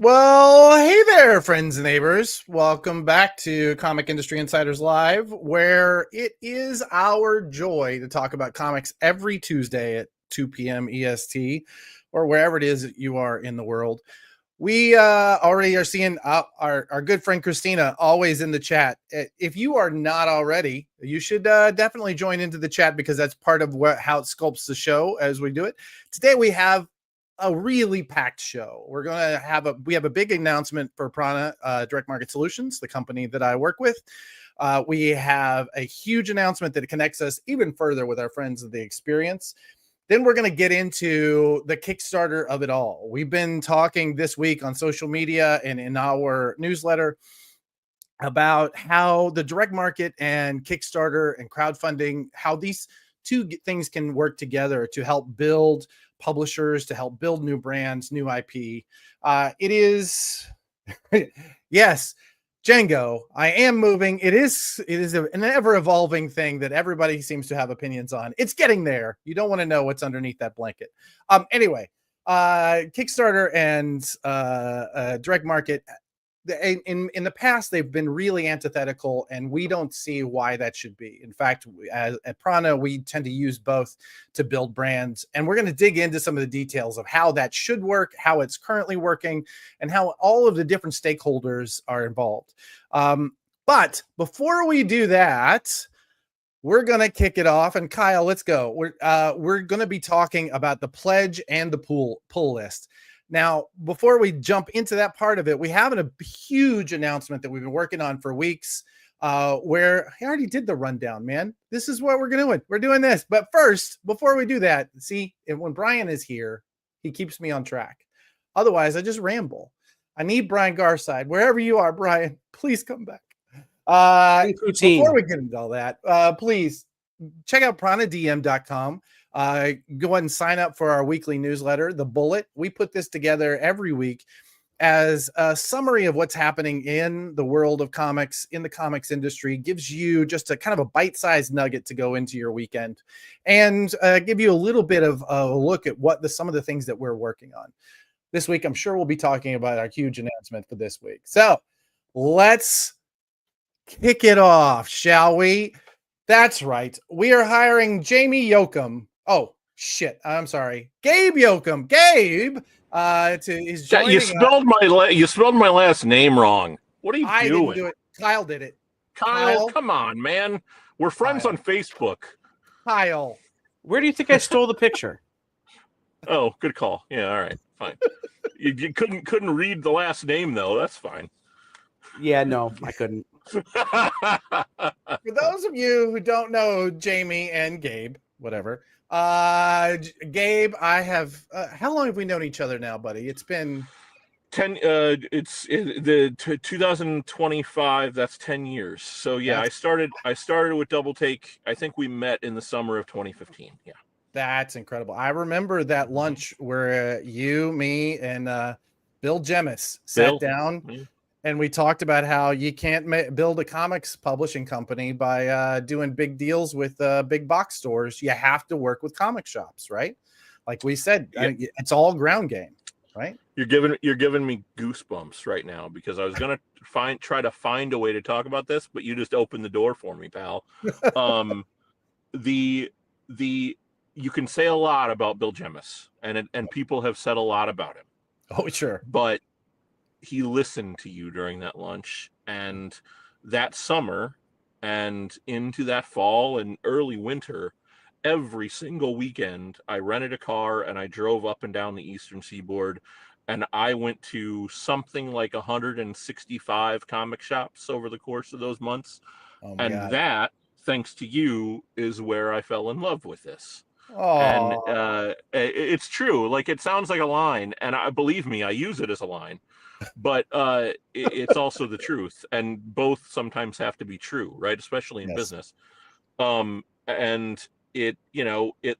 Well, hey there, friends and neighbors. Welcome back to Comic Industry Insiders Live, where it is our joy to talk about comics every Tuesday at 2 p.m. EST, or wherever it is that you are in the world. We already are seeing our good friend Christina always in the chat. If you are not already, you should definitely join into the chat because that's part of how it sculpts the show as we do it. Today we have a really packed show. We have a big announcement for Prana Direct Market Solutions, the company that I work with. We have a huge announcement that connects us even further with our friends of the experience. Then we're going to get into the Kickstarter of it all. We've been talking this week on social media and in our newsletter about how the direct market and Kickstarter and crowdfunding, how these two things can work together to help build publishers, to help build new brands, new IP. It is, yes, Django, I am moving. It is an ever evolving thing that everybody seems to have opinions on. It's getting there. You don't want to know what's underneath that blanket. Anyway, Kickstarter and direct market, in the past, they've been really antithetical, and we don't see why that should be. In fact, at Prana, we tend to use both to build brands, and we're going to dig into some of the details of how that should work, how it's currently working, and how all of the different stakeholders are involved. But before we do that, we're going to kick it off. And Kyle, let's go. We're going to be talking about the pledge and the pull list. Now, before we jump into that part of it, we have a huge announcement that we've been working on for weeks, where I already did the rundown, man. This is what we're doing. We're doing this. But first, before we do that, see, when Brian is here, he keeps me on track. Otherwise, I just ramble. I need Brian Garside. Wherever you are, Brian, please come back. Before we get into all that, please check out pranadm.com. Go ahead and sign up for our weekly newsletter, The Bullet. We put this together every week as a summary of what's happening in the world of comics, in the comics industry, gives you just a kind of a bite-sized nugget to go into your weekend and give you a little bit of a look at some of the things that we're working on. This week, I'm sure we'll be talking about our huge announcement for this week. So let's kick it off, shall we? That's right. We are hiring Jamie Yoakum. Oh, shit. I'm sorry. Gabe Yoakum. Gabe is joining you spelled my last name wrong. What are you doing? I didn't do it. Kyle did it. Kyle, come on, man. We're friends on Facebook. Kyle. Where do you think I stole the picture? Oh, good call. Yeah, all right. Fine. you couldn't read the last name though. That's fine. Yeah, no, I couldn't. For those of you who don't know Jamie and Gabe, whatever, Gabe, I have how long have we known each other now, buddy? It's been 10 the 2025, that's 10 years. So yeah, I started with Double Take. I think we met in the summer of 2015. Yeah. That's incredible. I remember that lunch where you, me, and Bill Jemis sat down and we talked about how you can't build a comics publishing company by doing big deals with big box stores. You have to work with comic shops, right? Like we said, it's all ground game, right? You're giving me goosebumps right now because I was gonna try to find a way to talk about this, but you just opened the door for me, pal. You can say a lot about Bill Jemis, and people have said a lot about him. Oh, sure. But he listened to you during that lunch, and that summer and into that fall and early winter, every single weekend, I rented a car and I drove up and down the Eastern Seaboard, and I went to something like 165 comic shops over the course of those months. Oh, and God. That, thanks to you, is where I fell in love with this. Oh. And it's true. Like, it sounds like a line, and believe me, I use it as a line, but it's also the truth, and both sometimes have to be true, right? Especially in business. And it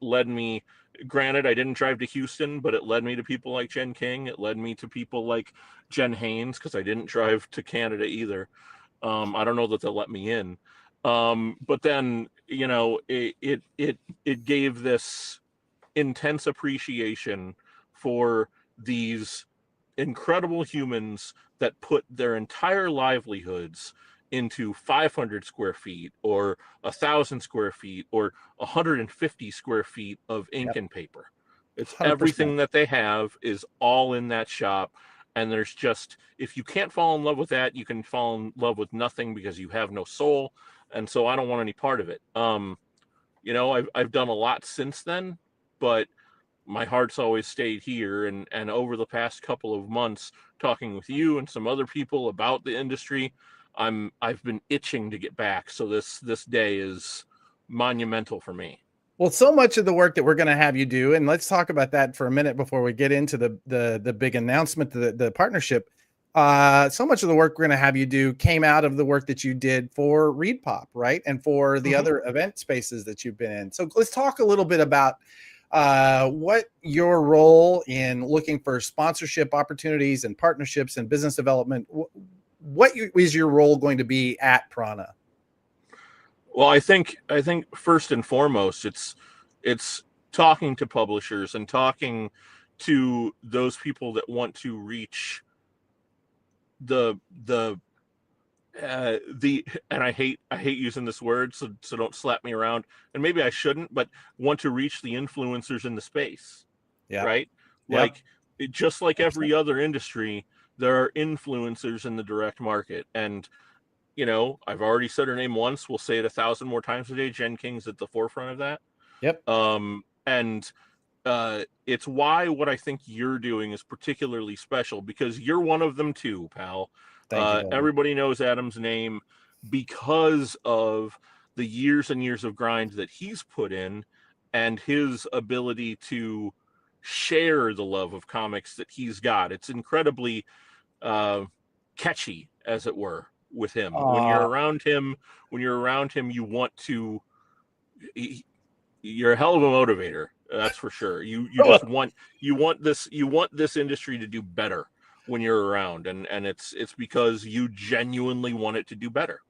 led me, granted, I didn't drive to Houston, but it led me to people like Jen King. It led me to people like Jen Haynes, because I didn't drive to Canada either. I don't know that they'll let me in. But then, it gave this intense appreciation for these incredible humans that put their entire livelihoods into 500 square feet or 1,000 square feet or 150 square feet of ink and paper. It's 100%. everything that they have is all in that shop. And there's just, if you can't fall in love with that, you can fall in love with nothing because you have no soul. And so I don't want any part of it. You know, I've done a lot since then, but my heart's always stayed here. And over the past couple of months, talking with you and some other people about the industry, I've been itching to get back. So this day is monumental for me. Well, so much of the work that we're going to have you do, and let's talk about that for a minute before we get into the big announcement, the partnership. So much of the work we're going to have you do came out of the work that you did for Reed Pop, right? And for the other event spaces that you've been in. So let's talk a little bit about what your role in looking for sponsorship opportunities and partnerships and business development. What is your role going to be at Prana? Well, I think first and foremost, it's talking to publishers and talking to those people that want to reach the and I hate using this word, so don't slap me around, and maybe I shouldn't, but want to reach the influencers in the space. Yeah. Right. Yeah. Like just like every other industry, there are influencers in the direct market. And you know, I've already said her name once. We'll say it 1,000 more times today. Jen King's at the forefront of that. Yep. It's why what I think you're doing is particularly special, because you're one of them too, pal. Thank you. Everybody knows Adam's name because of the years and years of grind that he's put in and his ability to share the love of comics that he's got. It's incredibly catchy, as it were, with him. When you're around him, you want to, you're a hell of a motivator. That's for sure. You just want this industry to do better when you're around. And it's because you genuinely want it to do better.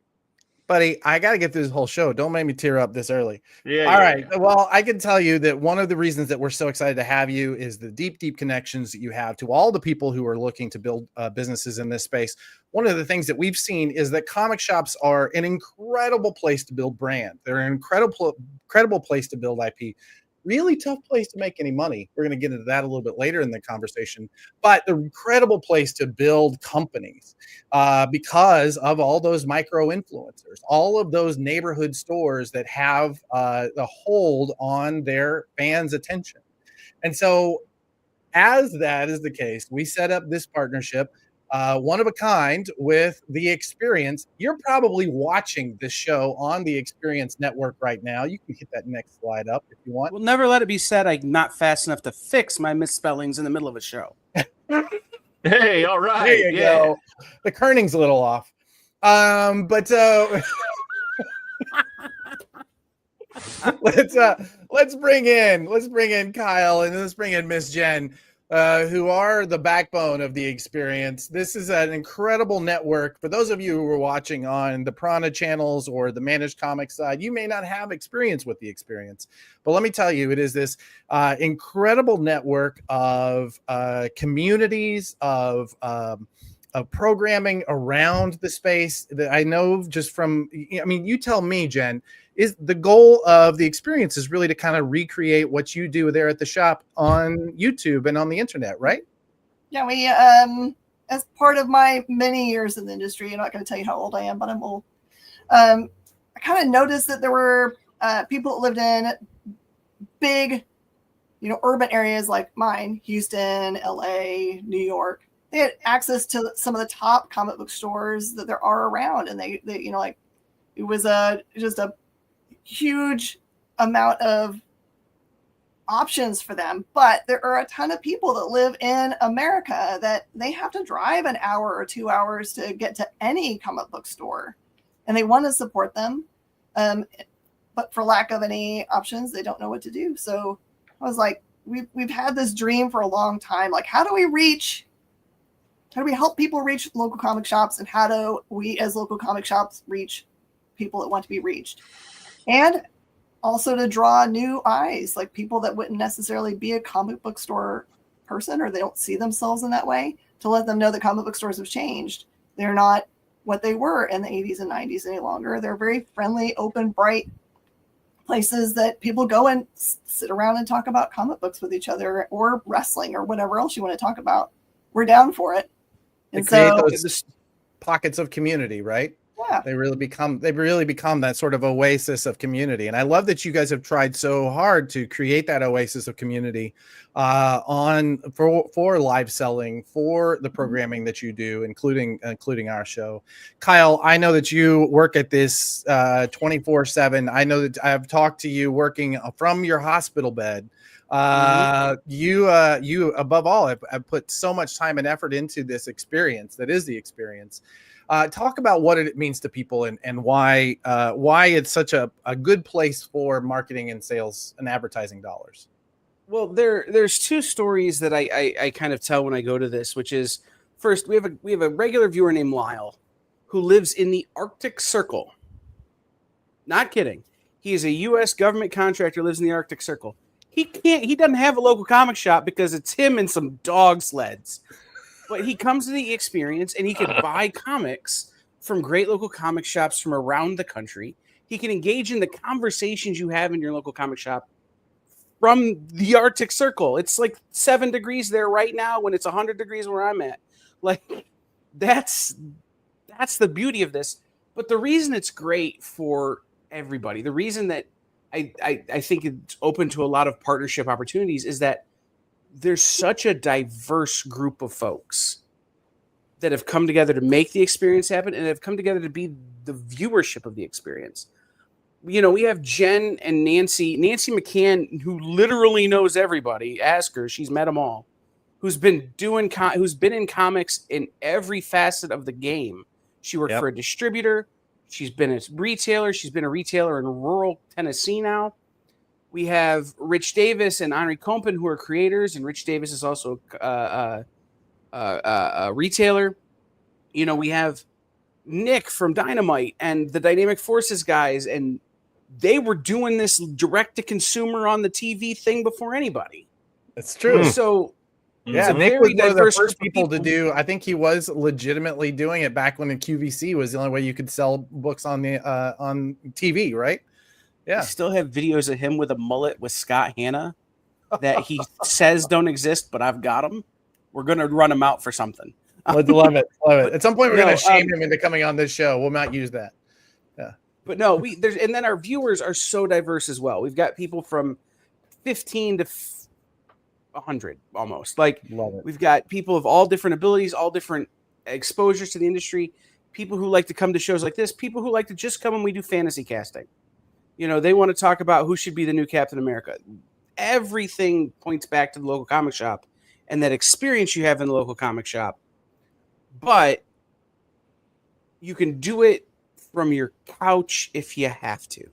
Buddy, I got to get through this whole show. Don't make me tear up this early. All right. Well, I can tell you that one of the reasons that we're so excited to have you is the deep, deep connections that you have to all the people who are looking to build businesses in this space. One of the things that we've seen is that comic shops are an incredible place to build brand. They're an incredible place to build IP. Really tough place to make any money. We're going to get into that a little bit later in the conversation, but the incredible place to build companies because of all those micro influencers, all of those neighborhood stores that have a hold on their fans' attention. And so as that is the case, we set up this partnership, one of a kind, with The Experience. You're probably watching this show on The Experience Network right now. You can hit that next slide up if you want. We'll never let it be said I'm not fast enough to fix my misspellings in the middle of a show. Hey, all right. There you go. The kerning's a little off. But let's bring in Kyle, and let's bring in Miss Jen, who are the backbone of The Experience. This is an incredible network. For those of you who are watching on the Prana channels or the Managed Comics side, you may not have experience with The Experience, but let me tell you, it is this incredible network of communities, of programming around the space that I know just from, I mean, you tell me, Jen, is the goal of The Experience is really to kind of recreate what you do there at the shop on YouTube and on the internet, right? Yeah, we, as part of my many years in the industry, I'm not going to tell you how old I am, but I'm old. I kind of noticed that there were people that lived in big, urban areas like mine, Houston, LA, New York. They had access to some of the top comic book stores that there are around. And they like, it was just a huge amount of options for them. But there are a ton of people that live in America that they have to drive an hour or 2 hours to get to any comic book store, and they want to support them. But for lack of any options, they don't know what to do. So I was like, we've had this dream for a long time. Like, how do we help people reach local comic shops, and how do we as local comic shops reach people that want to be reached? And also to draw new eyes, like people that wouldn't necessarily be a comic book store person, or they don't see themselves in that way, to let them know that comic book stores have changed. They're not what they were in the 80s and 90s any longer. They're very friendly, open, bright places that people go and sit around and talk about comic books with each other, or wrestling, or whatever else you want to talk about. We're down for it. And create those pockets of community, right? Yeah. They really become that sort of oasis of community. And I love that you guys have tried so hard to create that oasis of community for live selling, for the programming that you do, including our show. Kyle, I know that you work at this 24/7. I know that I've talked to you working from your hospital bed. You above all have put so much time and effort into this experience that is the experience. Talk about what it means to people and why it's such a good place for marketing and sales and advertising dollars. Well, there's two stories that I kind of tell when I go to this, which is, first, we have a regular viewer named Lyle who lives in the Arctic Circle. Not kidding. He is a U.S. government contractor, lives in the Arctic Circle. He doesn't have a local comic shop because it's him and some dog sleds. But he comes to the experience and he can buy comics from great local comic shops from around the country. He can engage in the conversations you have in your local comic shop from the Arctic Circle. It's like 7 degrees there right now when it's 100 degrees where I'm at. Like, that's the beauty of this. But the reason it's great for everybody, the reason that I think it's open to a lot of partnership opportunities, is that there's such a diverse group of folks that have come together to make the experience happen and have come together to be the viewership of the experience. You know, we have Jen and Nancy McCann, who literally knows everybody. Ask her. She's met them all. Who's been in comics in every facet of the game. She worked for a distributor. She's been a retailer. She's been a retailer in rural Tennessee now. We have Rich Davis and Henri Compen, who are creators, and Rich Davis is also a retailer. You know, we have Nick from Dynamite and the Dynamic Forces guys, and they were doing this direct to consumer on the TV thing before anybody. That's true. So yeah, Nick was one of the first people to do. I think he was legitimately doing it back when the QVC was the only way you could sell books on TV, right? Yeah. I still have videos of him with a mullet with Scott Hanna that he says don't exist, but I've got them. We're going to run him out for something. Love it. At some point, we're going to shame him into coming on this show. We'll not use that. Yeah. But no, and then our viewers are so diverse as well. We've got people from 15 to 100 almost. Like, we've got people of all different abilities, all different exposures to the industry, people who like to come to shows like this, people who like to just come when we do fantasy casting. You know, they want to talk about who should be the new Captain America. Everything points back to the local comic shop and that experience you have in the local comic shop. But you can do it from your couch if you have to.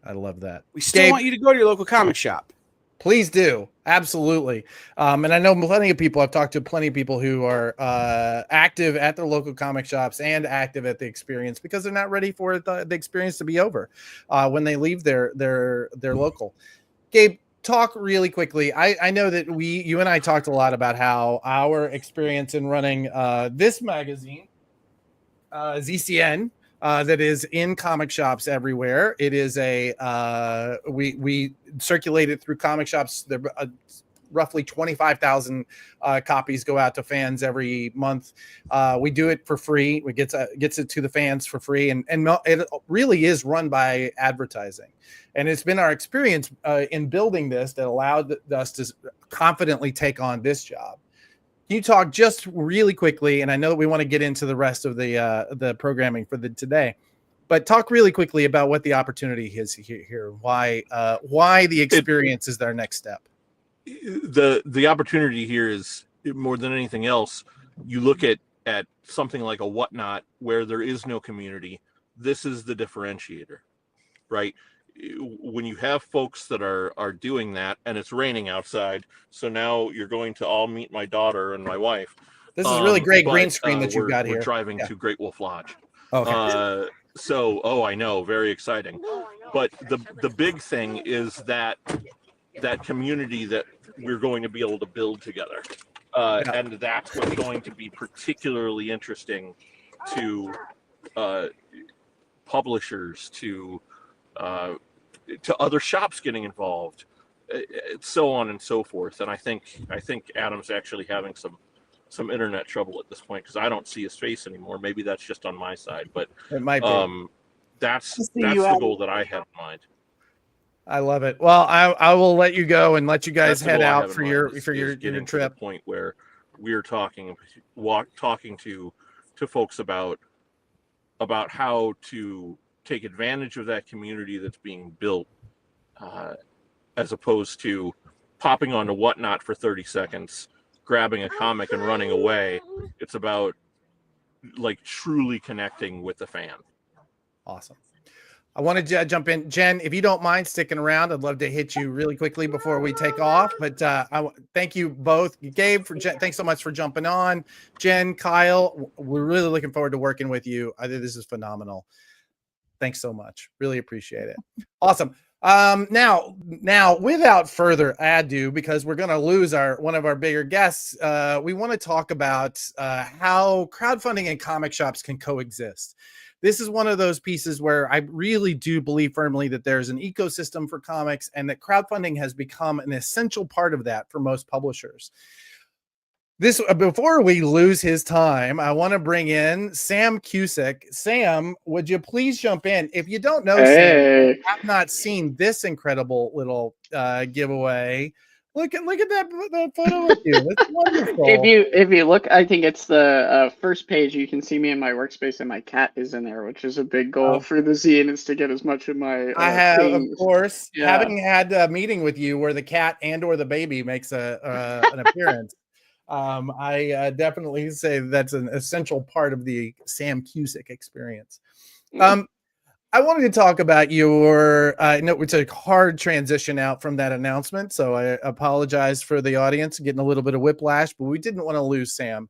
I love that. We still want you to go to your local comic shop. Please do. Absolutely. And I know plenty of people, I've talked to plenty of people who are active at their local comic shops and active at the experience because they're not ready for the experience to be over when they leave their local. Gabe, talk really quickly. I know that you and I talked a lot about how our experience in running this magazine, ZCN, that is in comic shops everywhere. It is we circulate it through comic shops. There roughly 25,000 copies go out to fans every month. We do it for free. We gets it to the fans for free, and it really is run by advertising. And it's been our experience in building this that allowed us to confidently take on this job. Can you talk just really quickly, and I know that we want to get into the rest of the programming for today, but talk really quickly about what the opportunity is here, why the experience is their next step. The opportunity here is, more than anything else, you look at something like a Whatnot where there is no community. This is the differentiator, right? When you have folks that are doing that, and it's raining outside, so now you're going to all meet my daughter and my wife. This is really great green screen that you've got here. We're driving to Great Wolf Lodge. Okay. I know, very exciting. But the big thing is that community that we're going to be able to build together. And that's what's going to be particularly interesting to publishers, to other shops getting involved, so on and so forth. And I think Adam's actually having some internet trouble at this point, because I don't see his face anymore. Maybe that's just on my side, but it might be. That's the goal that I have in mind. I love it. Well, I will let you go and let you guys head out for your getting trip. to the point where we're talking to folks about how to take advantage of that community that's being built, as opposed to popping onto Whatnot for 30 seconds, grabbing a comic and running away. It's about like truly connecting with the fan. Awesome. I wanted to jump in, Jen, if you don't mind sticking around. I'd love to hit you really quickly before we take off. But thank you both, Gabe. Thanks so much for jumping on. Jen, Kyle, we're really looking forward to working with you. I think this is phenomenal. Thanks so much. Really appreciate it. Awesome. Now, without further ado, because we're going to lose one of our bigger guests, we want to talk about how crowdfunding and comic shops can coexist. This is one of those pieces where I really do believe firmly that there's an ecosystem for comics, and that crowdfunding has become an essential part of that for most publishers. Before we lose his time, I want to bring in Sam Cusick. Sam, would you please jump in? If you don't know, Sam, I've not seen this incredible little giveaway. Look at that photo of you. It's wonderful. If you look, I think it's the first page. You can see me in my workspace, and my cat is in there, which is a big goal for the zine, is to get as much of my. I have, things. Of course, having had a meeting with you where the cat and/or the baby makes an appearance. I definitely say that's an essential part of the Sam Cusick experience. I wanted to talk about your no, it's a hard transition out from that announcement, so I apologize for the audience getting a little bit of whiplash, but we didn't want to lose Sam.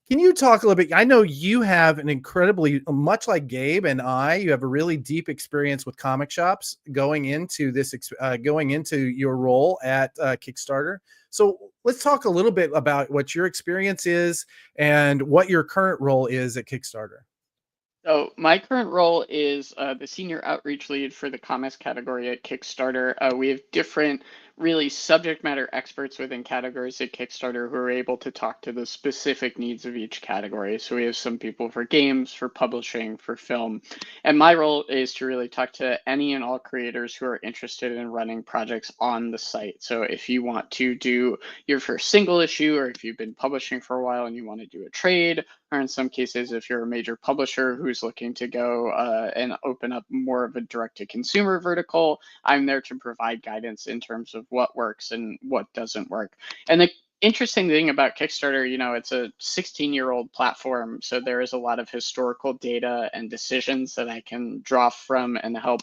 Can you talk a little bit? I know you have an incredibly, much like Gabe and you have a really deep experience with comic shops going into your role at Kickstarter. So let's talk a little bit about what your experience is and what your current role is at Kickstarter. So my current role is the senior outreach lead for the comics category at Kickstarter. We have different really subject matter experts within categories at Kickstarter who are able to talk to the specific needs of each category. So we have some people for games, for publishing, for film. And my role is to really talk to any and all creators who are interested in running projects on the site. So if you want to do your first single issue, or if you've been publishing for a while and you want to do a trade, or in some cases, if you're a major publisher who's looking to go and open up more of a direct-to-consumer vertical, I'm there to provide guidance in terms of what works and what doesn't work. And the interesting thing about Kickstarter, it's a 16-year-old platform, so there is a lot of historical data and decisions that I can draw from and help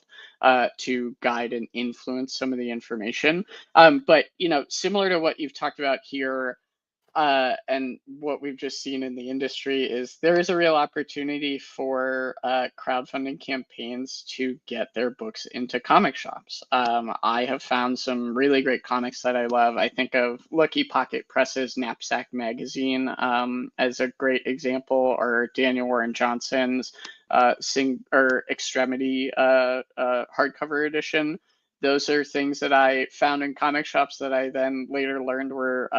to guide and influence some of the information. But, similar to what you've talked about here, and what we've just seen in the industry, is there is a real opportunity for crowdfunding campaigns to get their books into comic shops. I have found some really great comics that I love. I think of Lucky Pocket Press's Knapsack Magazine as a great example, or Daniel Warren Johnson's Extremity hardcover edition. Those are things that I found in comic shops that I then later learned were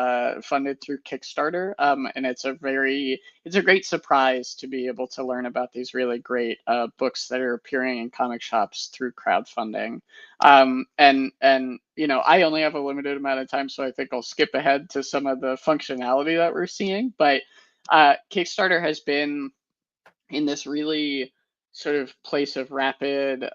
funded through Kickstarter. And it's a great surprise to be able to learn about these really great books that are appearing in comic shops through crowdfunding. And I only have a limited amount of time, so I think I'll skip ahead to some of the functionality that we're seeing. But Kickstarter has been in this really sort of place of rapid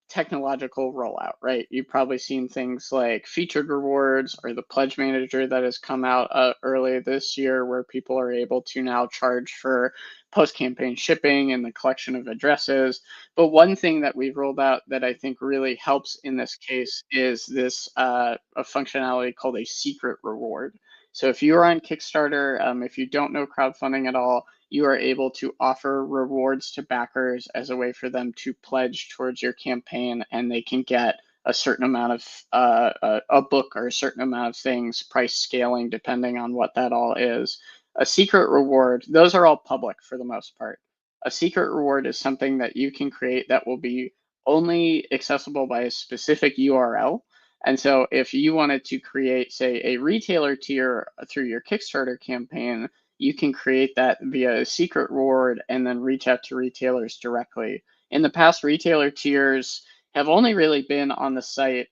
technological rollout, right? You've probably seen things like featured rewards or the pledge manager that has come out earlier this year, where people are able to now charge for post-campaign shipping and the collection of addresses. But one thing that we've rolled out that I think really helps in this case is this a functionality called a secret reward. So if you're on Kickstarter, if you don't know crowdfunding at all, you are able to offer rewards to backers as a way for them to pledge towards your campaign, and they can get a certain amount of a book or a certain amount of things, price scaling depending on what that all is. A secret reward, those are all public for the most part. A secret reward is something that you can create that will be only accessible by a specific URL. And so if you wanted to create, say, a retailer tier through your Kickstarter campaign, you can create that via a secret reward and then reach out to retailers directly. In the past, retailer tiers have only really been on the site,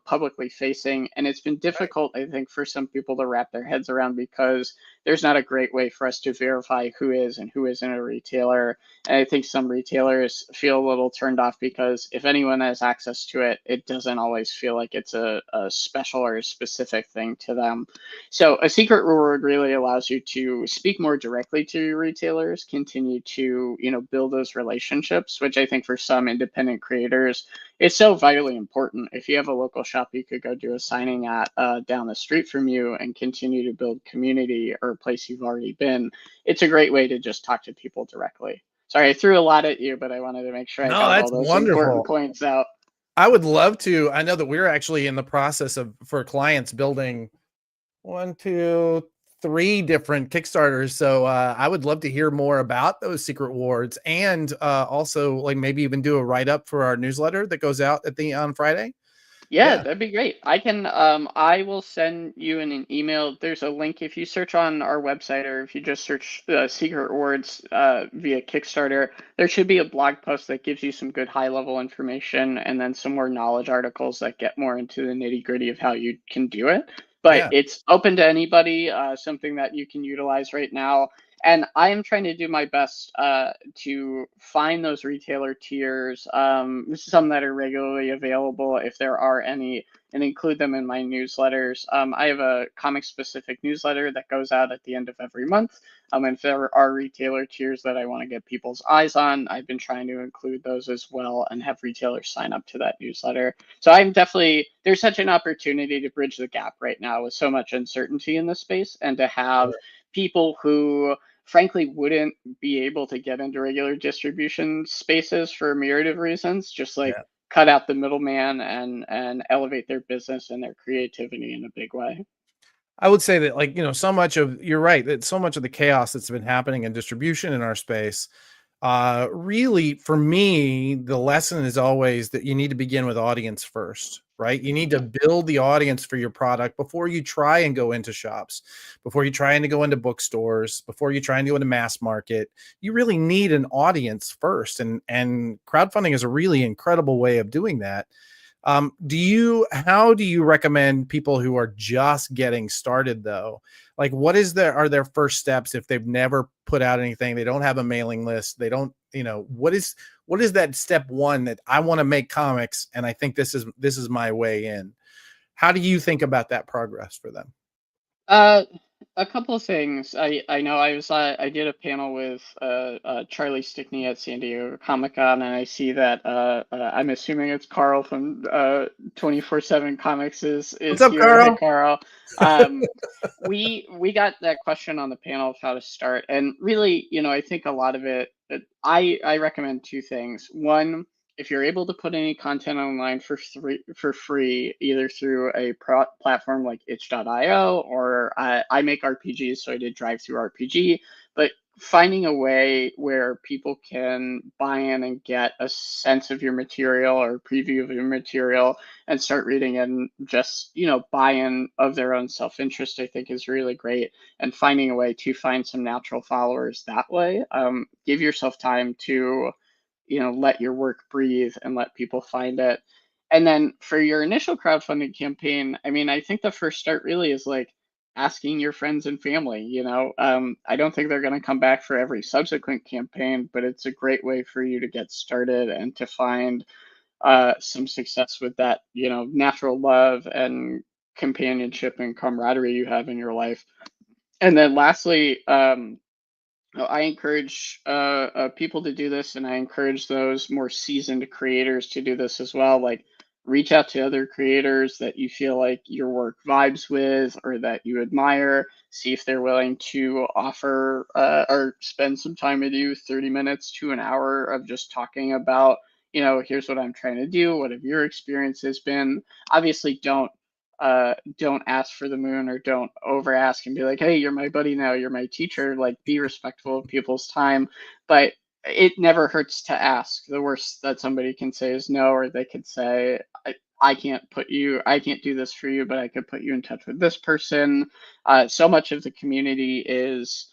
publicly facing, and it's been difficult, I think, for some people to wrap their heads around because there's not a great way for us to verify who is and who isn't a retailer. And I think some retailers feel a little turned off because if anyone has access to it, it doesn't always feel like it's a special or a specific thing to them. So a secret reward really allows you to speak more directly to your retailers, continue to, build those relationships, which I think for some independent creators, it's so vitally important. If you have a local shop you could go do a signing at down the street from you and continue to build community or a place you've already been, it's a great way to just talk to people directly. Sorry, I threw a lot at you, but I wanted to make sure I got all those important points out. I would love to. I know that we're actually in the process of, for clients, building 1, 2, 3 different Kickstarters. So I would love to hear more about those secret rewards, and also like maybe even do a write-up for our newsletter that goes out on Friday. Yeah, that'd be great. I can, I will send you an email. There's a link if you search on our website, or if you just search secret rewards via Kickstarter, there should be a blog post that gives you some good high level information and then some more knowledge articles that get more into the nitty gritty of how you can do it. But it's open to anybody, something that you can utilize right now. And I am trying to do my best to find those retailer tiers, some that are regularly available if there are any, and include them in my newsletters. I have a comic-specific newsletter that goes out at the end of every month. And if there are retailer tiers that I want to get people's eyes on, I've been trying to include those as well and have retailers sign up to that newsletter. So I'm definitely, there's such an opportunity to bridge the gap right now with so much uncertainty in the space, and to have people who frankly wouldn't be able to get into regular distribution spaces for a myriad of reasons, just like cut out the middleman and elevate their business and their creativity in a big way. I would say that, like, so much of, you're right, that so much of the chaos that's been happening in distribution in our space, really, for me, the lesson is always that you need to begin with audience first, right? You need to build the audience for your product before you try and go into shops, before you try and go into bookstores, before you try and go into mass market. You really need an audience first, and crowdfunding is a really incredible way of doing that. How do you recommend people who are just getting started, though? Like, are their first steps if they've never put out anything, they don't have a mailing list, they don't, what is that step one that I want to make comics and I think this is my way in? How do you think about that progress for them? A couple of things. I know I did a panel with Charlie Stickney at San Diego Comic-Con, and I see that I'm assuming it's Carl from 24/7 Comics is What's up, here. Carl? Hey, Carl. We got that question on the panel of how to start, and really, I think a lot of it. I recommend 2 things. One, if you're able to put any content online for free, either through a platform like itch.io, or I make RPGs, so I did Drive-Thru RPG, but finding a way where people can buy in and get a sense of your material or preview of your material and start reading and just, buy-in of their own self-interest, I think is really great. And finding a way to find some natural followers that way. Give yourself time to let your work breathe and let people find it. And then for your initial crowdfunding campaign, I mean, I think the first start really is like asking your friends and family. I don't think they're going to come back for every subsequent campaign, but it's a great way for you to get started and to find some success with that, natural love and companionship and camaraderie you have in your life. And then lastly, I encourage people to do this, and I encourage those more seasoned creators to do this as well. Like, reach out to other creators that you feel like your work vibes with or that you admire. See if they're willing to offer or spend some time with you, 30 minutes to an hour of just talking about here's what I'm trying to do. What have your experiences been? Obviously, don't ask for the moon, or don't over ask and be like, hey, you're my buddy now, you're my teacher. Like, be respectful of people's time, but it never hurts to ask. The worst that somebody can say is no, or they could say, I can't do this for you, but I could put you in touch with this person. So much of the community is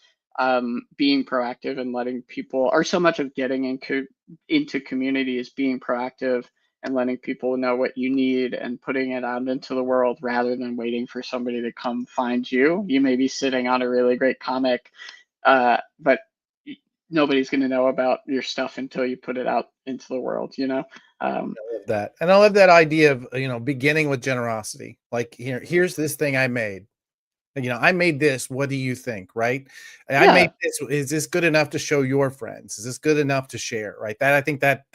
being proactive and letting people, or so much of getting into community is being proactive and letting people know what you need and putting it out into the world, rather than waiting for somebody to come find you. You may be sitting on a really great comic, but nobody's going to know about your stuff until you put it out into the world, I love that. And I love that idea of, beginning with generosity. Like, here's this thing I made. I made this. What do you think? Right. And I made this. Is this good enough to show your friends? Is this good enough to share? Right. I think that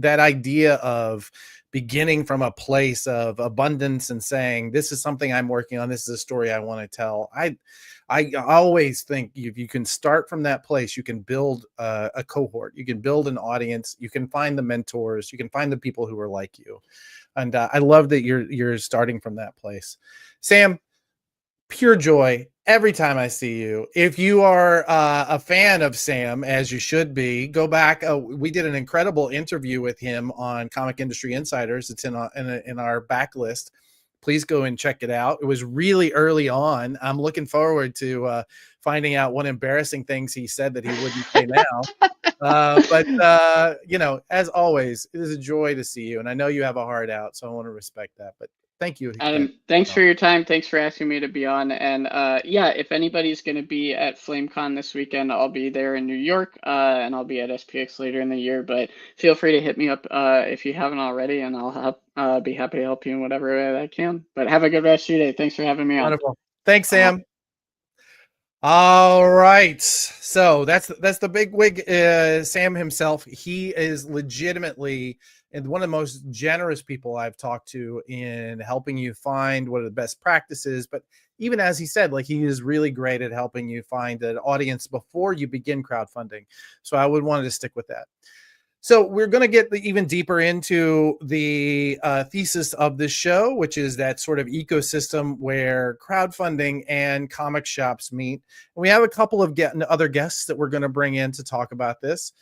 idea of beginning from a place of abundance and saying, this is something I'm working on. This is a story I want to tell. I always think if you can start from that place, you can build a cohort, you can build an audience, you can find the mentors, you can find the people who are like you. And I love that you're starting from that place. Sam, pure joy every time I see you. If you are a fan of Sam, as you should be, go back. We did an incredible interview with him on Comic Industry Insiders. It's in our backlist. Please go and check it out. It was really early on. I'm looking forward to finding out what embarrassing things he said that he wouldn't say now. But as always, it is a joy to see you. And I know you have a heart out, so I want to respect that. But thank you. Adam, thanks for your time. Thanks for asking me to be on. And if anybody's going to be at FlameCon this weekend, I'll be there in New York, and I'll be at SPX later in the year. But feel free to hit me up if you haven't already, and I'll be happy to help you in whatever way I can. But have a good rest of your day. Thanks for having me on. Wonderful. Thanks, Sam. All right. So that's the big wig, Sam himself. He is legitimately and one of the most generous people I've talked to in helping you find what are the best practices. But even as he said, like, he is really great at helping you find an audience before you begin crowdfunding. So I would want to stick with that. So we're going to get even deeper into the thesis of this show, which is that sort of ecosystem where crowdfunding and comic shops meet. And we have a couple of other guests that we're going to bring in to talk about this.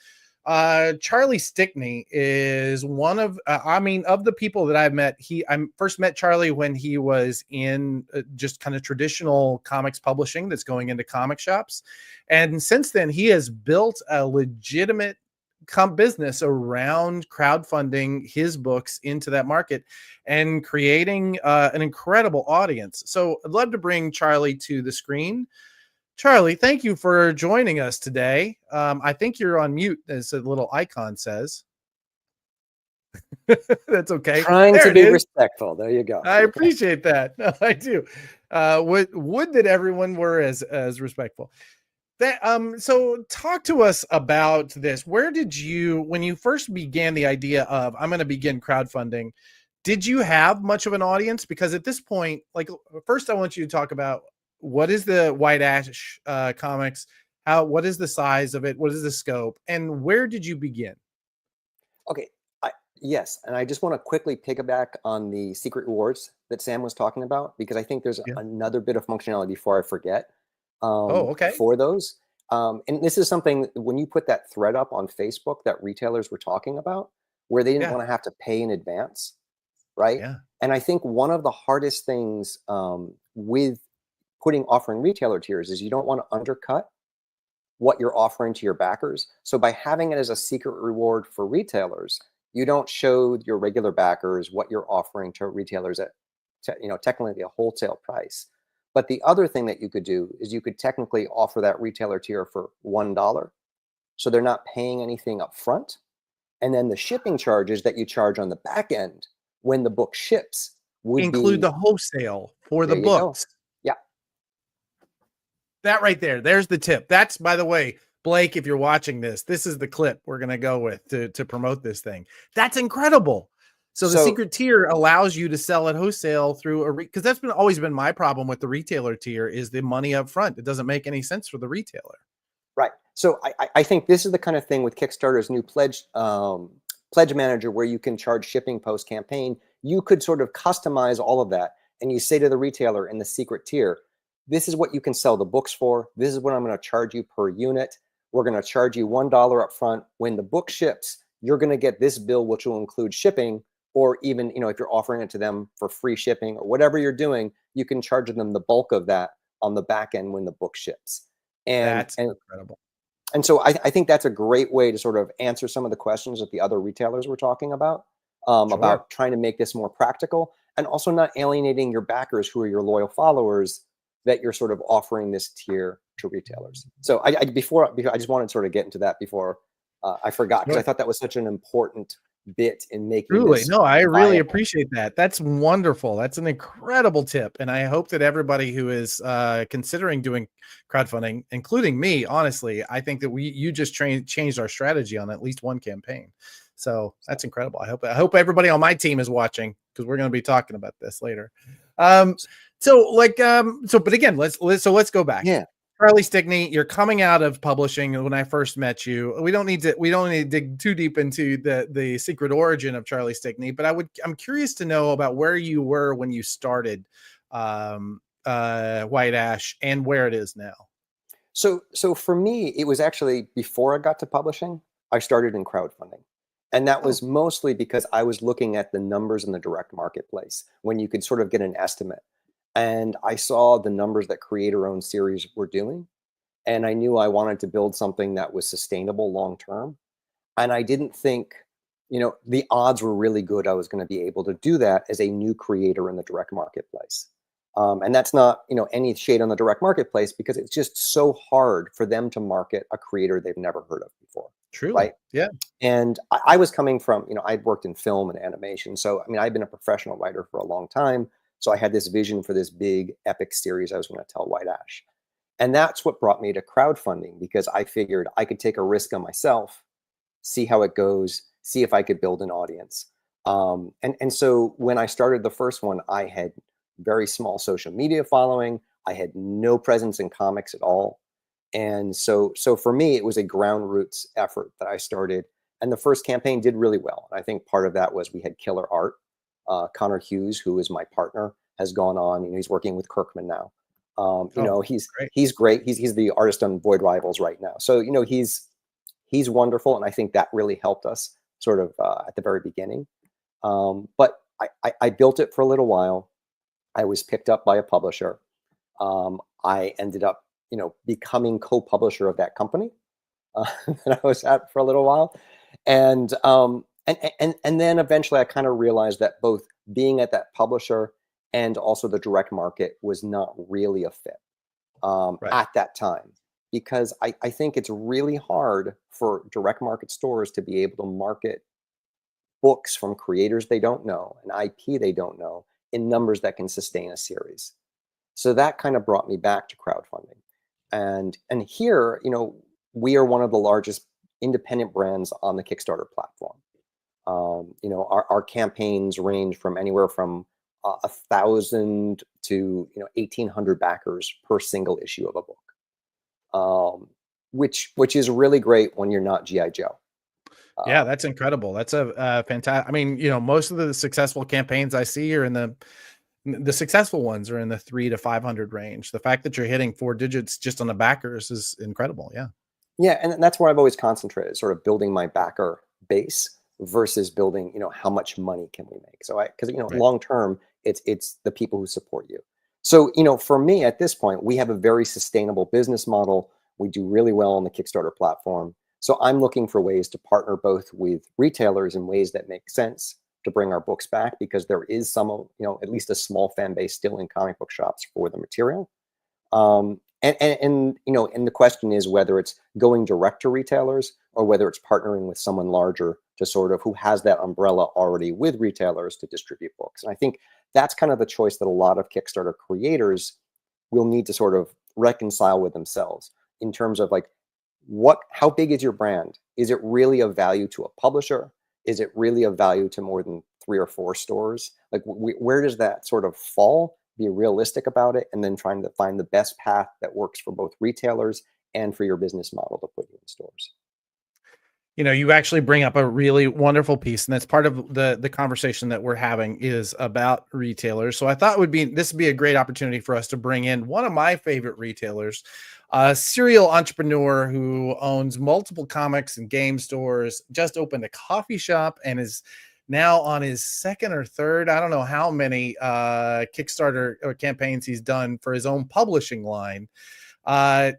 Charlie Stickney is one of, of the people that I've met. I first met Charlie when he was in just kind of traditional comics publishing that's going into comic shops. And since then, he has built a legitimate business around crowdfunding his books into that market and creating an incredible audience. So I'd love to bring Charlie to the screen. Charlie, thank you for joining us today. I think you're on mute, as a little icon says. That's okay. Trying to be respectful. There you go. I appreciate that. No, I do. Would that everyone were as respectful. So talk to us about this. Where did you, when you first began the idea of, I'm going to begin crowdfunding, did you have much of an audience? Because at this point, like, first I want you to talk about what is the White Ash comics? What is the size of it? What is the scope? And where did you begin? Okay. Yes. And I just want to quickly piggyback on the secret rewards that Sam was talking about, because I think there's another bit of functionality before I forget. For those. And this is something, when you put that thread up on Facebook that retailers were talking about, where they didn't want to have to pay in advance, right? Yeah. And I think one of the hardest things with offering retailer tiers is you don't want to undercut what you're offering to your backers. So by having it as a secret reward for retailers, you don't show your regular backers what you're offering to retailers at, technically a wholesale price. But the other thing that you could do is you could technically offer that retailer tier for $1. So they're not paying anything up front. And then the shipping charges that you charge on the back end when the book ships would include the wholesale for the books. Yeah. That right there. There's the tip. That's, by the way, Blake, if you're watching this, this is the clip we're going to go with to promote this thing. That's incredible. So the secret tier allows you to sell at wholesale through because that's always been my problem with the retailer tier is the money up front. It doesn't make any sense for the retailer. Right. So I think this is the kind of thing with Kickstarter's new pledge pledge manager where you can charge shipping post campaign, you could sort of customize all of that. And you say to the retailer in the secret tier, this is what you can sell the books for. This is what I'm going to charge you per unit. We're going to charge you $1 up front. When the book ships, you're going to get this bill, which will include shipping, or even, if you're offering it to them for free shipping or whatever you're doing, you can charge them the bulk of that on the back end when the book ships. And that's incredible. And so I think that's a great way to sort of answer some of the questions that the other retailers were talking about, about trying to make this more practical and also not alienating your backers who are your loyal followers, that you're sort of offering this tier to retailers. So I just wanted to sort of get into that before I forgot, because I thought that was such an important bit in making this. No, I really appreciate that. That's wonderful. That's an incredible tip. And I hope that everybody who is considering doing crowdfunding, including me, honestly, I think that you just changed our strategy on at least one campaign. So that's incredible. I hope everybody on my team is watching, because we're going to be talking about this later. But again, let's go back. Yeah. Charlie Stickney, you're coming out of publishing. When I first met you, we don't need to dig too deep into the secret origin of Charlie Stickney, but I'm curious to know about where you were when you started White Ash and where it is now. So for me, it was actually before I got to publishing, I started in crowdfunding. And that was mostly because I was looking at the numbers in the direct marketplace when you could sort of get an estimate. And I saw the numbers that creator-owned series were doing. And I knew I wanted to build something that was sustainable long-term. And I didn't think, the odds were really good I was going to be able to do that as a new creator in the direct marketplace. And that's not, any shade on the direct marketplace, because it's just so hard for them to market a creator they've never heard of before. True. Right. Yeah. And I was coming from, I'd worked in film and animation. So, I've been a professional writer for a long time. So I had this vision for this big epic series I was going to tell, White Ash. And that's what brought me to crowdfunding, because I figured I could take a risk on myself, see how it goes, see if I could build an audience. And so when I started the first one, I had very small social media following. I had no presence in comics at all. And so for me, it was a ground roots effort that I started. And the first campaign did really well. I think part of that was we had killer art. Connor Hughes, who is my partner, has gone on. He's working with Kirkman now. He's great. He's the artist on Void Rivals right now. So he's wonderful, and I think that really helped us sort of at the very beginning. But I built it for a little while. I was picked up by a publisher. I ended up becoming co-publisher of that company that I was at for a little while, and then eventually I kind of realized that both being at that publisher and also the direct market was not really a fit at that time, because I think it's really hard for direct market stores to be able to market books from creators they don't know and IP they don't know in numbers that can sustain a series. So that kind of brought me back to crowdfunding. And here, we are one of the largest independent brands on the Kickstarter platform. Our campaigns range from anywhere from 1,000 to 1,800 backers per single issue of a book, which is really great when you're not G.I. Joe. Yeah, that's incredible. That's a fantastic. Most of the successful campaigns I see are in the successful ones are in the 300 to 500 range. The fact that you're hitting 4 digits just on the backers is incredible. Yeah. Yeah. And that's where I've always concentrated, sort of building my backer base versus building, how much money can we make? So because long-term, it's the people who support you. So, for me at this point, we have a very sustainable business model. We do really well on the Kickstarter platform. So I'm looking for ways to partner both with retailers in ways that make sense to bring our books back, because there is some, at least a small fan base still in comic book shops for the material. And the question is whether it's going direct to retailers or whether it's partnering with someone larger to sort of who has that umbrella already with retailers to distribute books. And I think that's kind of the choice that a lot of Kickstarter creators will need to sort of reconcile with themselves in terms of how big is your brand? Is it really of value to a publisher? Is it really of value to more than 3 or 4 stores? Where does that sort of fall? Be realistic about it, and then trying to find the best path that works for both retailers and for your business model to put you in stores. you actually bring up a really wonderful piece, and that's part of the conversation that we're having is about retailers. So I thought this would be a great opportunity for us to bring in one of my favorite retailers, a serial entrepreneur who owns multiple comics and game stores, just opened a coffee shop, and is now on his second or third, I don't know how many Kickstarter or campaigns he's done for his own publishing line. The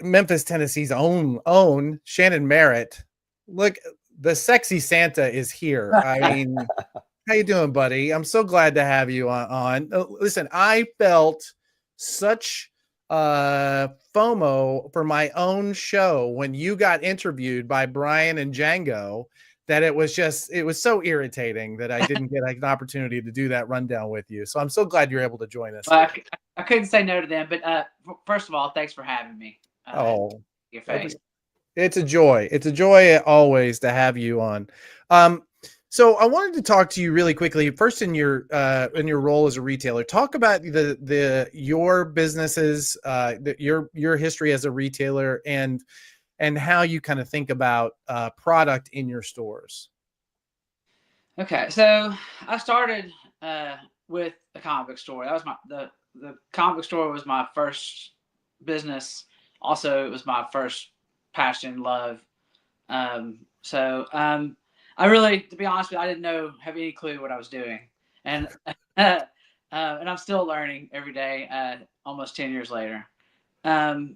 Memphis, Tennessee's own Shannon Merritt. Look, the sexy Santa is here. I mean, how you doing, buddy? I'm so glad to have you on. Listen, I felt such FOMO for my own show when you got interviewed by Brian and Django that it was so irritating that I didn't get an opportunity to do that rundown with you. So I'm so glad you're able to join us. Well, I couldn't say no to them, but first of all, thanks for having me. Your face. It's a joy. It's a joy always to have you on. So I wanted to talk to you really quickly. First, in your role as a retailer, talk about your businesses, your history as a retailer, and how you kind of think about product in your stores. Okay, so I started with a comic book store. That was the comic book store was my first business. Also, it was my first passion, love. I really, to be honest with you, I didn't have any clue what I was doing, and I'm still learning every day, almost 10 years later. Give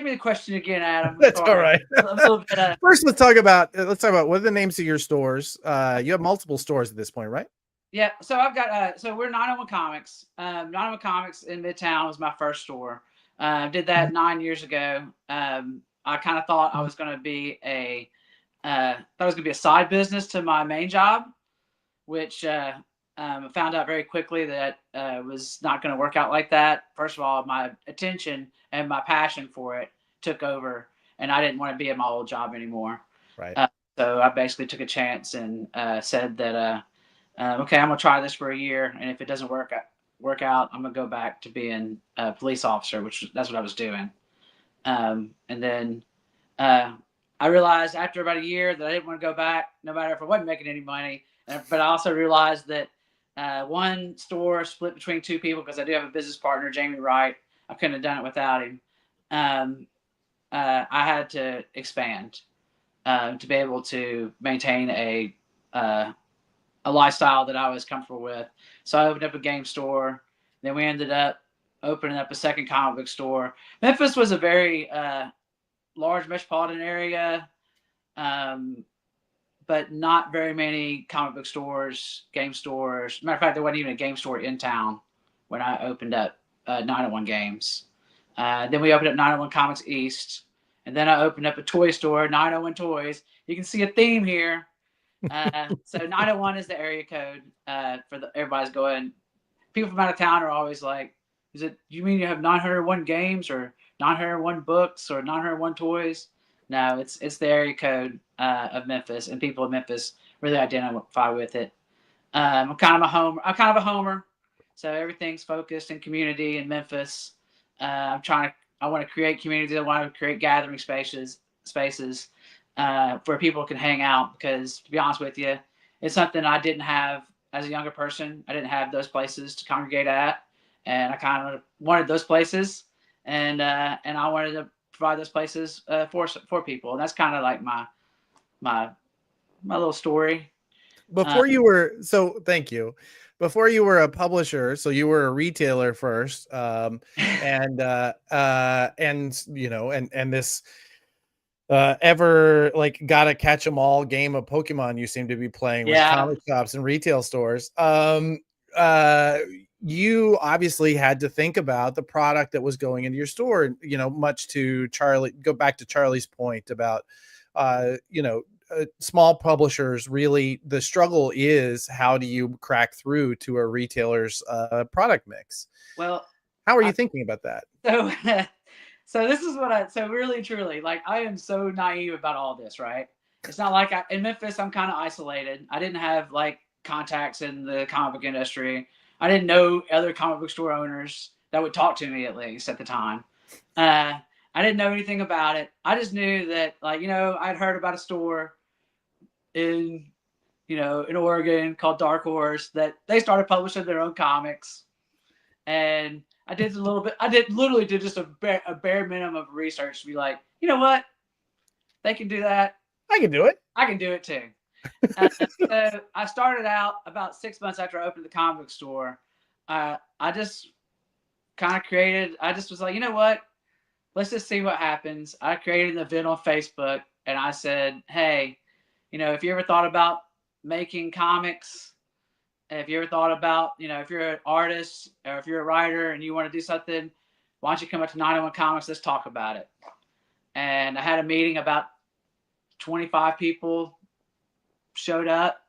me the question again, Adam. That's all right. First, let's talk about what are the names of your stores. You have multiple stores at this point, right? Yeah. So I've got we're 901 Comics. 901 Comics in Midtown was my first store. Did that 9 years ago. I kind of thought I was going to be a side business to my main job, which I found out very quickly that was not going to work out like that. First of all, my attention and my passion for it took over, and I didn't want to be at my old job anymore. Right. So I basically took a chance and said that, okay, I'm going to try this for a year, and if it doesn't work out, I'm going to go back to being a police officer, that's what I was doing. And then I realized after about a year that I didn't want to go back, no matter if I wasn't making any money. But I also realized that one store split between two people because I do have a business partner, Jamie Wright. I couldn't have done it without him. I had to expand to be able to maintain a lifestyle that I was comfortable with. So I opened up a game store. Then we ended up opening up a second comic book store. Memphis was a very large metropolitan area, but not very many comic book stores, game stores. Matter of fact, there wasn't even a game store in town when I opened up 901 Games. Then we opened up 901 Comics East. And then I opened up a toy store, 901 Toys. You can see a theme here. So 901 is the area code everybody's going. People from out of town are always like, you mean you have 901 games or 901 books or 901 toys? No, it's the area code of Memphis, and people in Memphis really identify with it. I'm kind of a homer, so everything's focused in community in Memphis. I want to create communities. I want to create gathering spaces where people can hang out, because to be honest with you, it's something I didn't have as a younger person. I didn't have those places to congregate at, and I kind of wanted those places, and I wanted to provide those places for people. And that's kind of like my little story. Thank you. Before you were a publisher, so you were a retailer first, and this ever like gotta catch 'em all game of Pokemon you seem to be playing with comic shops and retail stores. You obviously had to think about the product that was going into your store, much to go back to Charlie's point about, small publishers. Really, the struggle is how do you crack through to a retailer's product mix? Well, how are you thinking about that? So this is so really, truly, like, I am so naive about all this, right? It's not like in Memphis, I'm kind of isolated. I didn't have like contacts in the comic book industry. I didn't know other comic book store owners that would talk to me, at least at the time. I didn't know anything about it. I just knew that, like, I'd heard about a store in Oregon called Dark Horse that they started publishing their own comics. And I did a little bit. I literally did just a bare minimum of research to be like, you know what? They can do that. I can do it. I can do it too. So I started out about 6 months after I opened the comic book store. I just kind of created. I just was like, you know what? Let's just see what happens. I created an event on Facebook, and I said, hey, if you ever thought about making comics, if you ever thought about, if you're an artist or if you're a writer and you want to do something, why don't you come up to 901 Comics? Let's talk about it. And I had a meeting. About 25 people showed up.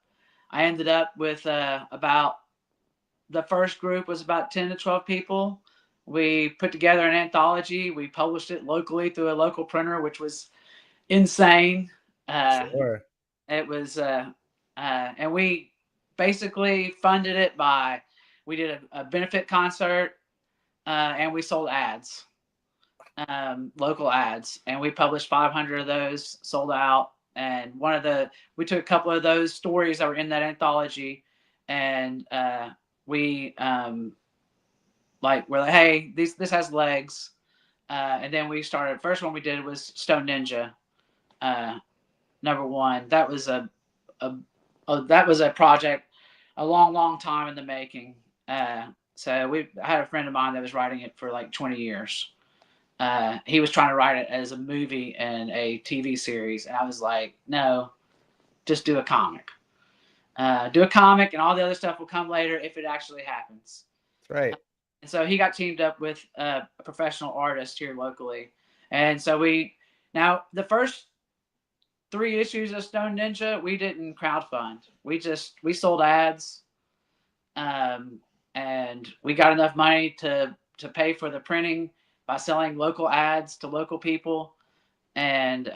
I ended up with about, the first group was about 10 to 12 people. We put together an anthology. We published it locally through a local printer, which was insane. Sure. It was, and we basically funded it by, we did a benefit concert, and we sold ads, local ads, and we published 500 of those, sold out. And we took a couple of those stories that were in that anthology, and we're like, hey, this has legs. And then we started, first one we did was Stone Ninja, #1. That was a project a long time in the making. So I had a friend of mine that was writing it for like 20 years. He was trying to write it as a movie and a TV series. And I was like, no, just do a comic. Do a comic, and all the other stuff will come later if it actually happens. That's right. And so he got teamed up with a professional artist here locally. And so now the first 3 issues of Stone Ninja, we didn't crowdfund. We sold ads, and we got enough money to pay for the printing by selling local ads to local people. And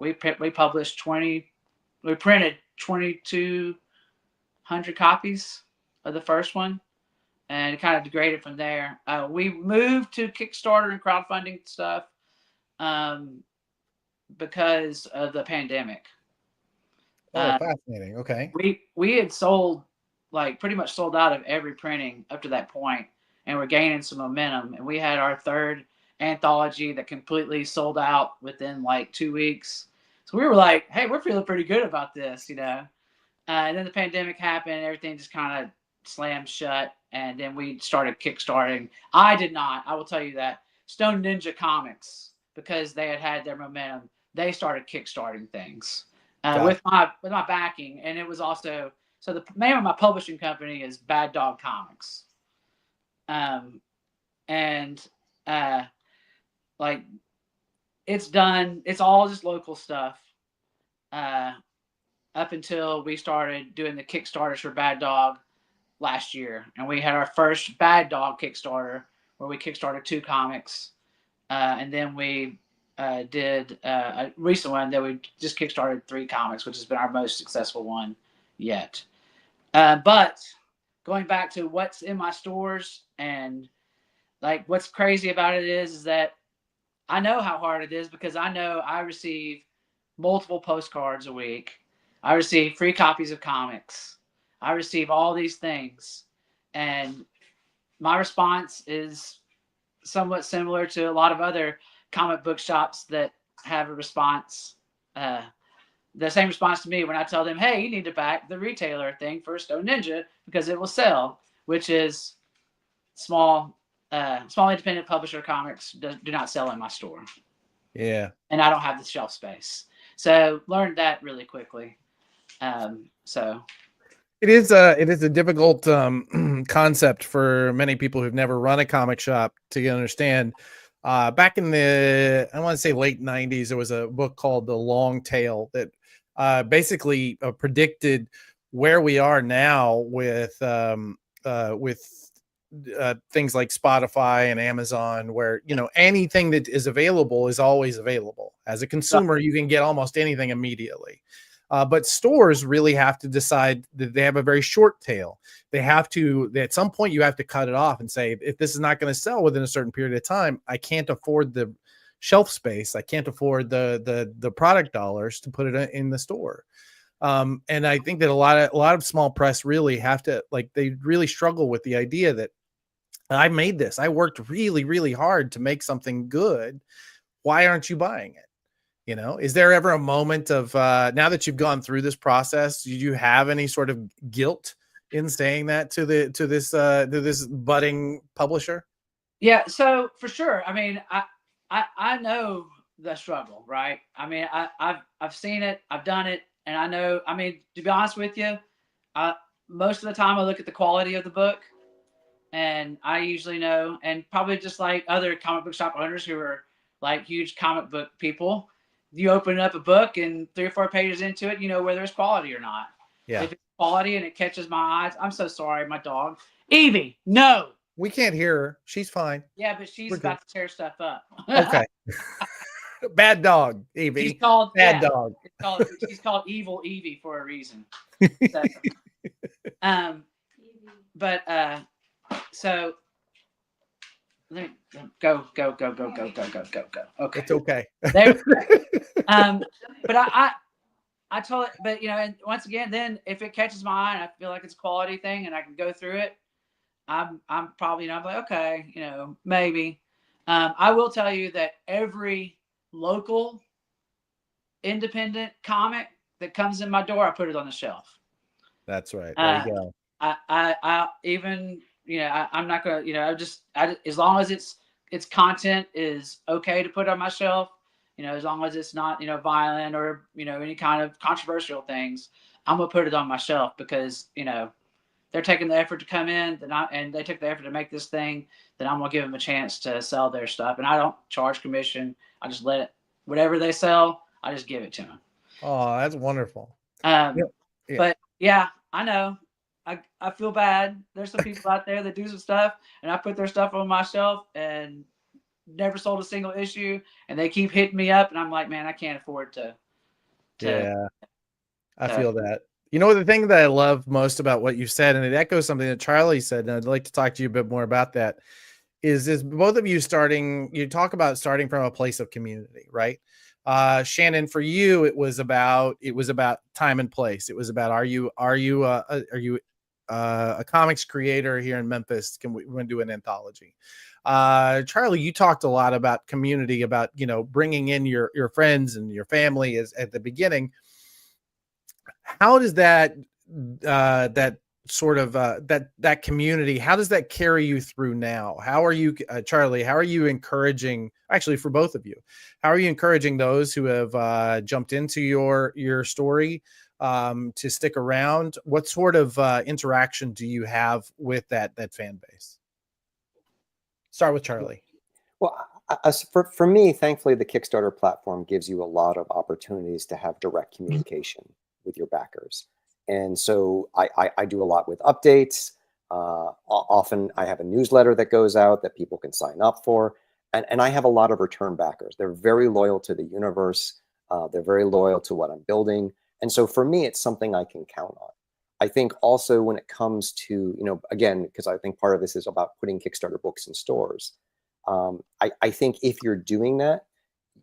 we published we printed 2,200 copies of the first one, and it kind of degraded from there. We moved to Kickstarter and crowdfunding stuff because of the pandemic. Oh, fascinating. Okay. We had pretty much sold out of every printing up to that point, and we're gaining some momentum. And we had our 3rd anthology that completely sold out within like 2 weeks. So we were like, hey, we're feeling pretty good about this, And then the pandemic happened, and everything just kind of slammed shut. And then we started kickstarting. I did not. I will tell you that. Stone Ninja Comics, because they had their momentum, they started kickstarting things with my backing. And it was also, so the name of my publishing company is Bad Dog Comics. It's done. It's all just local stuff. Up until we started doing the Kickstarters for Bad Dog last year. And we had our first Bad Dog Kickstarter where we kickstarted 2 comics. And then we did a recent one that we just kickstarted 3 comics, which has been our most successful one yet. But going back to what's in my stores, and like what's crazy about it is that I know how hard it is, because I know I receive multiple postcards a week. I receive free copies of comics. I receive all these things. And my response is somewhat similar to a lot of other comic book shops that have a response. The same response to me when I tell them, hey, you need to back the retailer thing for Stone Ninja because it will sell, which is small independent publisher comics do not sell in my store. Yeah. And I don't have the shelf space. So learned that really quickly. So it is a difficult concept for many people who've never run a comic shop to understand. Back in the, I want to say late 90s, there was a book called The Long Tail that basically predicted where we are now with things like Spotify and Amazon, where anything that is available is always available. As a consumer, you can get almost anything immediately. But stores really have to decide that they have a very short tail. They have to, at some point, you have to cut it off and say, if this is not going to sell within a certain period of time, I can't afford the shelf space. I can't afford the product dollars to put it in the store. And I think that a lot of small press really have to, like, they really struggle with the idea that I made this. I worked really, really hard to make something good. Why aren't you buying it? You know, is there ever a moment of now that you've gone through this process, do you have any sort of guilt in saying that to this budding publisher? Yeah, so for sure. I mean, I know the struggle, right? I mean, I've seen it, I've done it, and I know. I mean, to be honest with you, most of the time I look at the quality of the book, and I usually know, and probably just like other comic book shop owners who are like huge comic book people. You open up a book and 3 or 4 pages into it, you know whether it's quality or not. Yeah. If it's quality and it catches my eyes, I'm so sorry, my dog. Evie, no. We can't hear her. She's fine. Yeah, but she's about to tear stuff up. Okay. Bad dog, Evie. She's called bad dog. She's called Evil Evie for a reason. So, so let me go. Okay. It's okay. But I told it, but you know, and once again, then if it catches my eye and I feel like it's a quality thing and I can go through it, I'm probably, you know, I'm like, okay, you know, maybe. I will tell you that every local independent comic that comes in my door, I put it on the shelf. That's right. There you go. I even, you know, I'm not gonna, you know, as long as its content is okay to put on my shelf, you know, as long as it's not, you know, violent or, you know, any kind of controversial things, I'm gonna put it on my shelf because, you know, they're taking the effort to come in, and they took the effort to make this thing, then I'm gonna give them a chance to sell their stuff. And I don't charge commission. I just let it, whatever they sell, I just give it to them. Oh, that's wonderful. Yeah. But yeah, I know. I feel bad. There's some people out there that do some stuff, and I put their stuff on my shelf and never sold a single issue, and they keep hitting me up, and I'm like, man, I can't afford to yeah, I feel that. You know, the thing that I love most about what you said, and it echoes something that Charlie said, and I'd like to talk to you a bit more about that, is both of you you talk about starting from a place of community, right? Shannon, for you, it was about time and place. It was about, are you a comics creator here in Memphis? Can we do an anthology? Charlie, you talked a lot about community, about, you know, bringing in your friends and your family at the beginning. How does that sort of that community, how does that carry you through now? How are you, Charlie, how are you encouraging, actually for both of you, how are you encouraging those who have jumped into your story to stick around? What sort of interaction do you have with that fan base? Start with Charlie. Well, for me, thankfully, the Kickstarter platform gives you a lot of opportunities to have direct communication with your backers. And so I do a lot with updates. Often I have a newsletter that goes out that people can sign up for. And I have a lot of return backers. They're very loyal to the universe. They're very loyal to what I'm building. And so for me, it's something I can count on. I think also when it comes to, you know, again, because I think part of this is about putting Kickstarter books in stores. I think if you're doing that,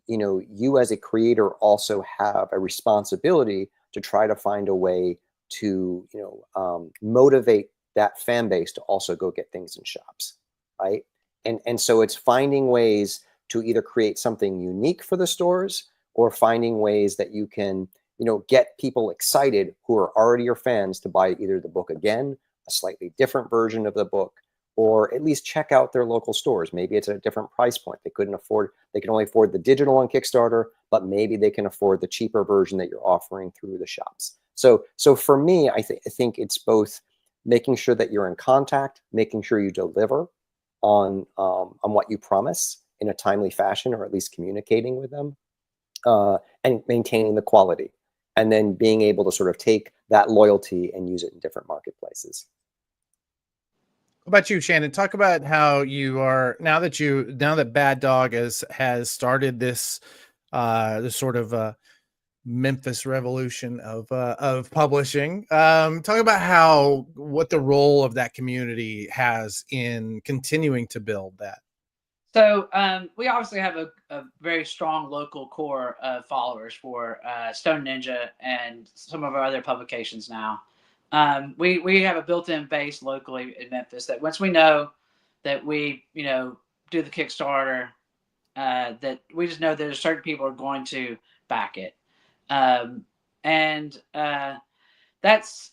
you know, you as a creator also have a responsibility to try to find a way to, you know, motivate that fan base to also go get things in shops, right? And so it's finding ways to either create something unique for the stores or finding ways that you can, you know, get people excited who are already your fans to buy either the book again, a slightly different version of the book, or at least check out their local stores. Maybe it's at a different price point. They can only afford the digital on Kickstarter, but maybe they can afford the cheaper version that you're offering through the shops. So for me, I think it's both making sure that you're in contact, making sure you deliver on what you promise in a timely fashion, or at least communicating with them, and maintaining the quality, and then being able to sort of take that loyalty and use it in different marketplaces. What about you, Shannon? Talk about how you are now that Bad Dog has started this this sort of Memphis revolution of publishing. Talk about what the role of that community has in continuing to build that. So we obviously have a very strong local core of followers for Stone Ninja and some of our other publications now. We have a built-in base locally in Memphis that once we know that we do the Kickstarter, that we just know that certain people are going to back it. And that's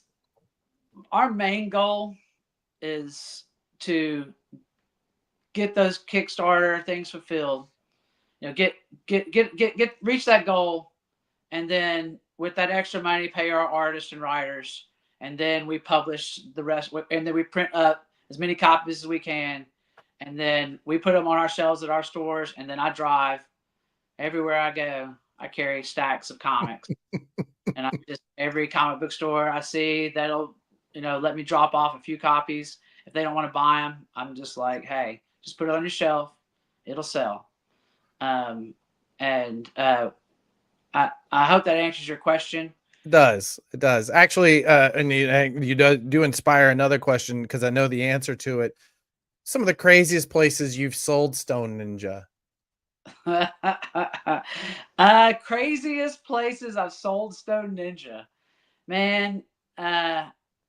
our main goal, is to get those Kickstarter things fulfilled, get reach that goal, and then with that extra money, pay our artists and writers, and then we publish the rest, and then we print up as many copies as we can, and then we put them on our shelves at our stores, and then I drive everywhere I go. I carry stacks of comics, and I just every comic book store I see that'll let me drop off a few copies. If they don't want to buy them, I'm just like, hey, just put it on your shelf, it'll sell. I hope that answers your question. It does actually, and you do inspire another question, because I know the answer to it. Some of the craziest places you've sold Stone Ninja. Craziest places I've sold Stone Ninja, man.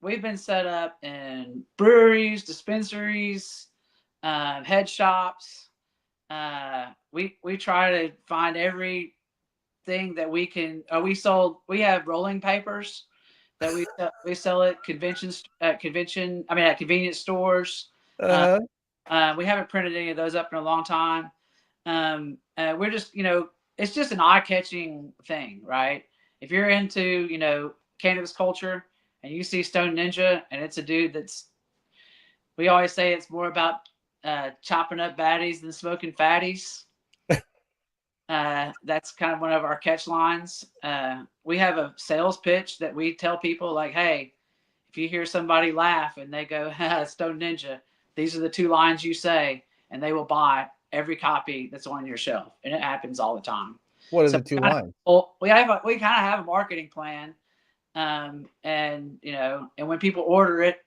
We've been set up in breweries, dispensaries, head shops. We try to find everything that we can. We have rolling papers that we sell at convenience stores. We haven't printed any of those up in a long time. We're just, it's just an eye-catching thing, right? If you're into, cannabis culture and you see Stone Ninja and it's a dude we always say it's more about chopping up baddies than smoking fatties. That's kind of one of our catch lines. We have a sales pitch that we tell people, like, hey, if you hear somebody laugh and they go, Stone Ninja, these are the 2 lines you say, and they will buy every copy that's on your shelf. And it happens all the time. What are the 2 lines? We kind of have a marketing plan. And when people order it,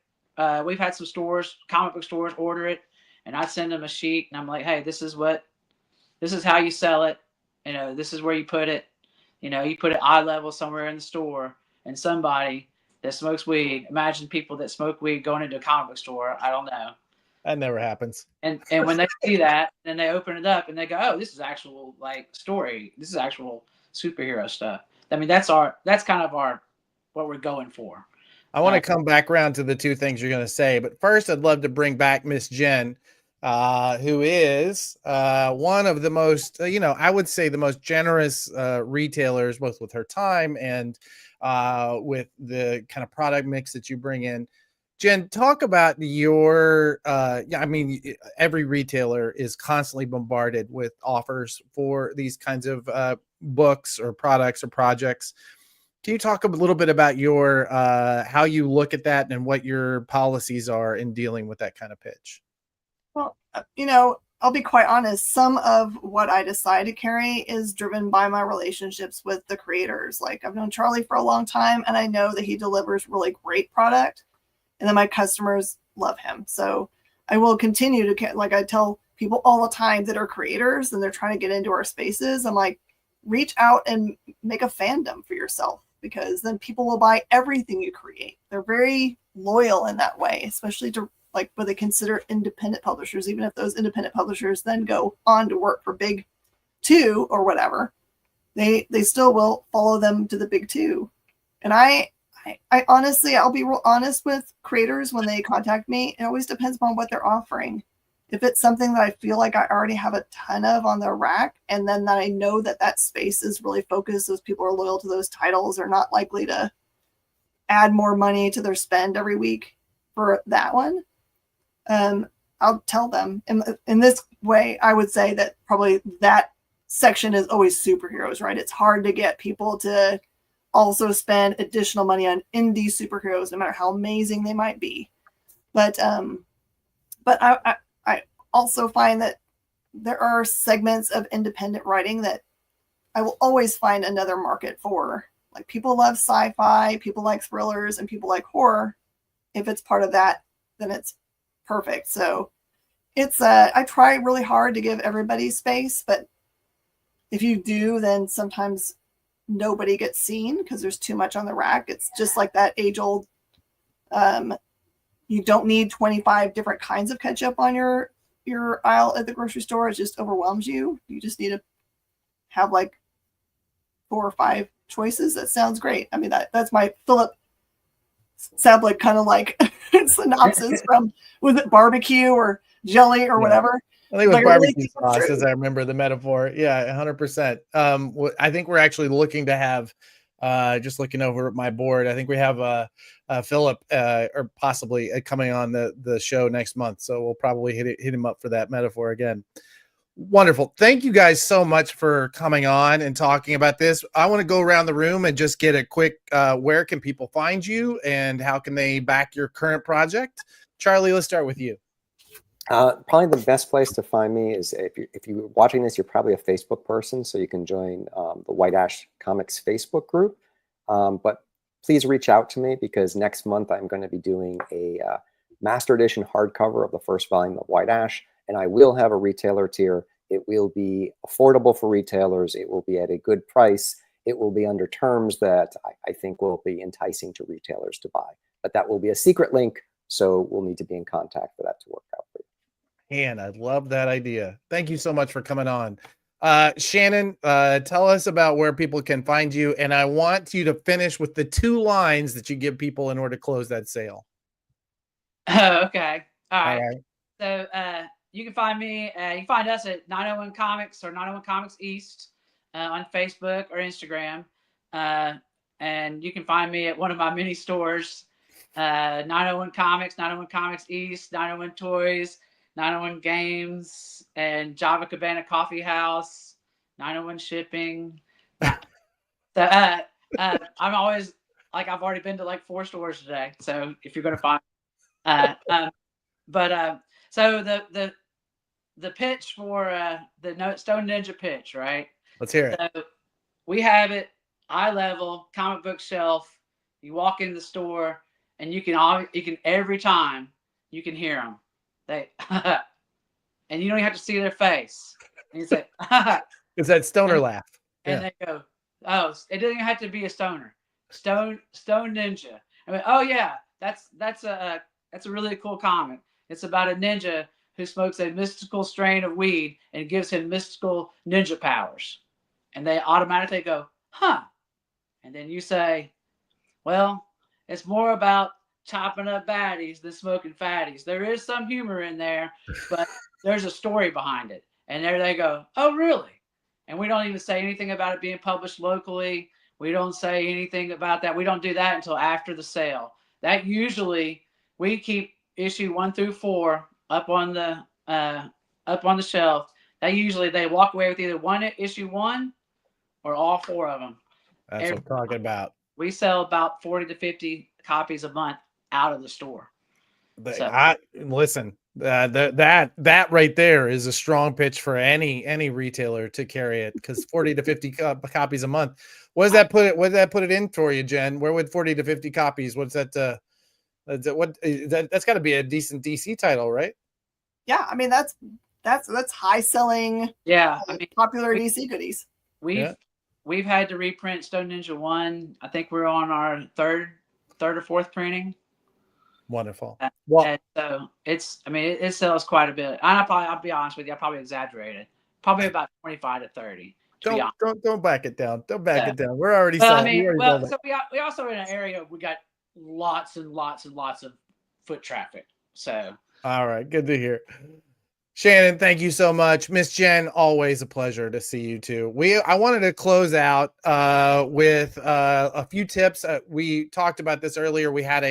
we've had some stores, comic book stores, order it, and I send them a sheet and I'm like, hey, this is how you sell it. This is where you put it. You put it eye level somewhere in the store, and somebody that smokes weed, imagine people that smoke weed going into a comic book store. I don't know. That never happens. And when they see that, then they open it up and they go, oh, this is actual story. This is actual superhero stuff. I mean, that's kind of what we're going for. I want to come back around to the 2 things you're going to say, but first I'd love to bring back Miss Jen, who is one of the most, I would say the most generous retailers, both with her time and with the kind of product mix that you bring in. Jen, talk about your, every retailer is constantly bombarded with offers for these kinds of books or products or projects. Can you talk a little bit about your, how you look at that and what your policies are in dealing with that kind of pitch? Well, I'll be quite honest. Some of what I decide to carry is driven by my relationships with the creators. Like, I've known Charlie for a long time, and I know that he delivers really great product. And then my customers love him. So I will continue to, like I tell people all the time that are creators and they're trying to get into our spaces, I'm like, reach out and make a fandom for yourself, because then people will buy everything you create. They're very loyal in that way, especially to what they consider independent publishers. Even if those independent publishers then go on to work for big 2 or whatever, they still will follow them to the big 2. And I honestly, I'll be real honest with creators when they contact me. It always depends upon what they're offering. If it's something that I feel like I already have a ton of on the rack, and then that I know that space is really focused, those people are loyal to those titles, are not likely to add more money to their spend every week for that one, I'll tell them. In this way, I would say that probably that section is always superheroes, right? It's hard to get people to also spend additional money on indie superheroes, no matter how amazing they might be. But I also find that there are segments of independent writing that I will always find another market for, like, people love sci-fi, people like thrillers, and people like horror. If it's part of that, then it's perfect. So it's I try really hard to give everybody space, but if you do, then sometimes nobody gets seen because there's too much on the rack. It's just like that age-old, you don't need 25 different kinds of ketchup on your aisle at the grocery store. It just overwhelms you. You just need to have like 4 or 5 choices. That sounds great. I mean, that's my Philip Sablik kind of like synopsis from, was it barbecue or jelly or whatever? I think it was barbecue sauce, as I remember the metaphor. Yeah, 100%. I think we're actually looking to have, just looking over at my board, I think we have Philip or possibly coming on the show next month. So we'll probably hit him up for that metaphor again. Wonderful. Thank you guys so much for coming on and talking about this. I want to go around the room and just get a quick, where can people find you and how can they back your current project? Charlie, let's start with you. Probably the best place to find me is if you're watching this, you're probably a Facebook person, so you can join the White Ash Comics Facebook group. But please reach out to me because next month I'm going to be doing a Master Edition hardcover of the first volume of White Ash, and I will have a retailer tier. It will be affordable for retailers. It will be at a good price. It will be under terms that I think will be enticing to retailers to buy. But that will be a secret link, so we'll need to be in contact for that to work out for you. And I love that idea. Thank you so much for coming on. Shannon, tell us about where people can find you. And I want you to finish with the 2 lines that you give people in order to close that sale. Oh, okay. All right. All right. So you can find me, you can find us at 901 Comics or 901 Comics East on Facebook or Instagram. And you can find me at one of my many stores, 901 Comics, 901 Comics East, 901 Toys, 901 Games, and Java Cabana Coffee House, 901 Shipping. So I'm always, like, I've already been to like 4 stores today. So if you're going to find, so the pitch for the Stone Ninja pitch, right? Let's hear it. So we have it eye level, comic book shelf. You walk in the store, and you can every time you can hear them. They and you don't even have to see their face. And you say, it's that stoner laugh. And they go, oh, it doesn't have to be a stoner. Stone Ninja. I mean, oh yeah, that's a really cool comic. It's about a ninja who smokes a mystical strain of weed and gives him mystical ninja powers. And they automatically go, huh. And then you say, well, it's more about chopping up baddies than smoking fatties. There is some humor in there, but there's a story behind it. And there they go, oh, really? And we don't even say anything about it being published locally. We don't say anything about that. We don't do that until after the sale. That usually, we keep issue 1 through 4 up on the shelf. That usually they walk away with either issue 1 or all 4 of them. That's what I'm talking about. We sell about 40 to 50 copies a month out of the store. Listen, that right there is a strong pitch for any retailer to carry it, because 40 to 50 copies a month. What does that put it in for you, Jen? Where would 40 to 50 copies? What's that? That's got to be a decent DC title, right? Yeah, I mean that's high selling. Yeah, I mean, popular DC goodies. We've had to reprint Stone Ninja 1. I think we're on our third or fourth printing. Wonderful. And so it sells quite a bit. And I'll be honest with you, I probably exaggerated. Probably about 25 to 30. Don't back it down. Don't back it down. We're already selling. So we also in an area we got lots and lots and lots of foot traffic. So all right, good to hear. Shannon, thank you so much. Miss Jen, always a pleasure to see you too. I wanted to close out with a few tips. We talked about this earlier. We had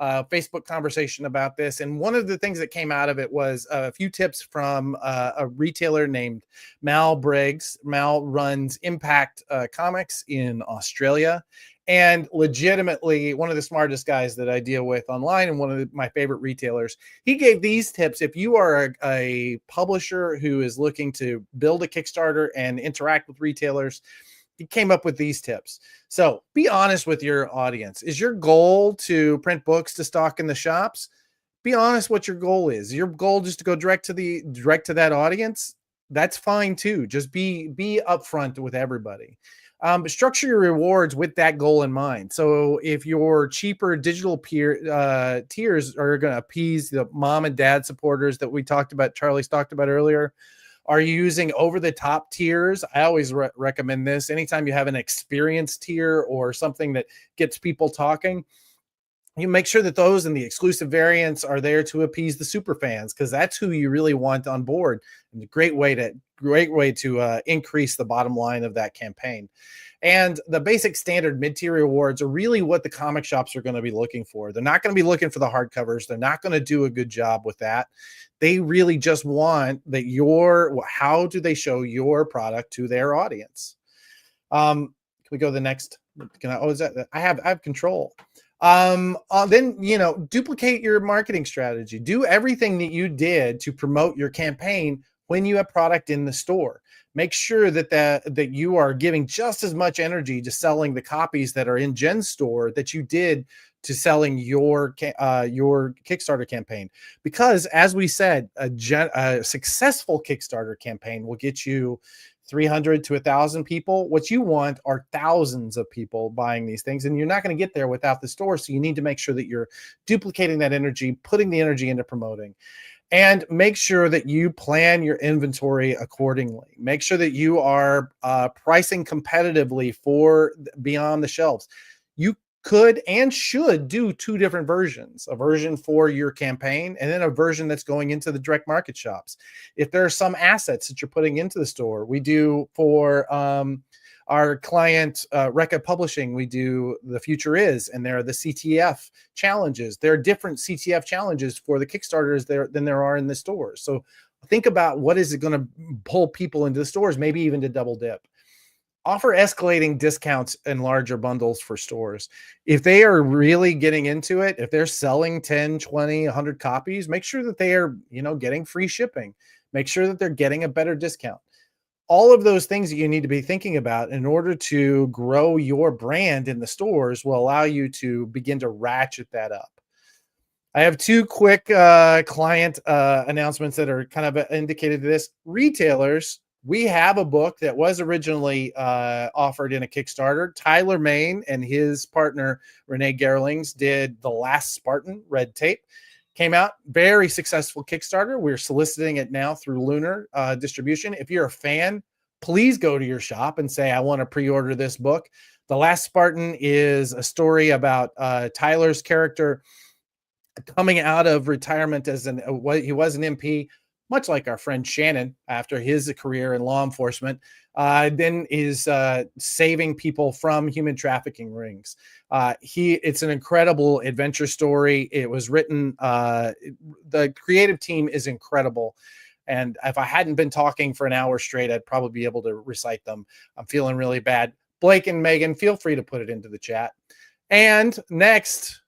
Facebook conversation about this. And one of the things that came out of it was a few tips from a retailer named Mal Briggs. Mal runs Impact Comics in Australia, and legitimately one of the smartest guys that I deal with online, and one of my favorite retailers. He gave these tips. If you are a publisher who is looking to build a Kickstarter and interact with retailers, he came up with these tips. So be honest with your audience. Is your goal to print books to stock in the shops? Be honest what your goal is. Your goal just to go direct to that audience? That's fine too. Just be upfront with everybody. But structure your rewards with that goal in mind. So if your cheaper digital tiers are going to appease the mom and dad supporters that Charlie's talked about earlier, are you using over-the-top tiers? I always recommend this. Anytime you have an experience tier or something that gets people talking, you make sure that those and the exclusive variants are there to appease the super fans, because that's who you really want on board. And a great way to increase the bottom line of that campaign. And the basic standard mid-tier rewards are really what the comic shops are going to be looking for. They're not going to be looking for the hardcovers. They're not going to do a good job with that. They really just want that how do they show your product to their audience? Can we go to the next? I have control. Then, duplicate your marketing strategy. Do everything that you did to promote your campaign when you have product in the store. Make sure that you are giving just as much energy to selling the copies that are in Jen's store that you did to selling your Kickstarter campaign. Because as we said, a successful Kickstarter campaign will get you 300 to 1,000 people. What you want are thousands of people buying these things, and you're not going to get there without the store. So you need to make sure that you're duplicating that energy, putting the energy into promoting, and make sure that you plan your inventory accordingly. Make sure that you are pricing competitively for beyond the shelves. You could and should do two different versions, a version for your campaign and then a version that's going into the direct market shops. If there are some assets that you're putting into the store, we do for our client Recca Publishing, we do The Future Is, and there are the CTF challenges. There are different CTF challenges for the Kickstarters than there are in the stores. So think about what is it going to pull people into the stores, maybe even to double dip. Offer escalating discounts and larger bundles for stores. If they are really getting into it, if they're selling 10, 20, 100 copies, make sure that they are, getting free shipping. Make sure that they're getting a better discount. All of those things that you need to be thinking about in order to grow your brand in the stores will allow you to begin to ratchet that up. I have two quick client announcements that are kind of indicated to this. Retailers, we have a book that was originally offered in a Kickstarter. Tyler Main and his partner, Renee Gerlings, did The Last Spartan, Red Tape. Came out, very successful Kickstarter. We're soliciting it now through Lunar distribution. If you're a fan, please go to your shop and say, I want to pre-order this book. The Last Spartan is a story about Tyler's character coming out of retirement as he was an MP, much like our friend Shannon after his career in law enforcement, then is saving people from human trafficking rings. It's an incredible adventure story. It was written, the creative team is incredible. And if I hadn't been talking for an hour straight, I'd probably be able to recite them. I'm feeling really bad. Blake and Megan, feel free to put it into the chat. And next,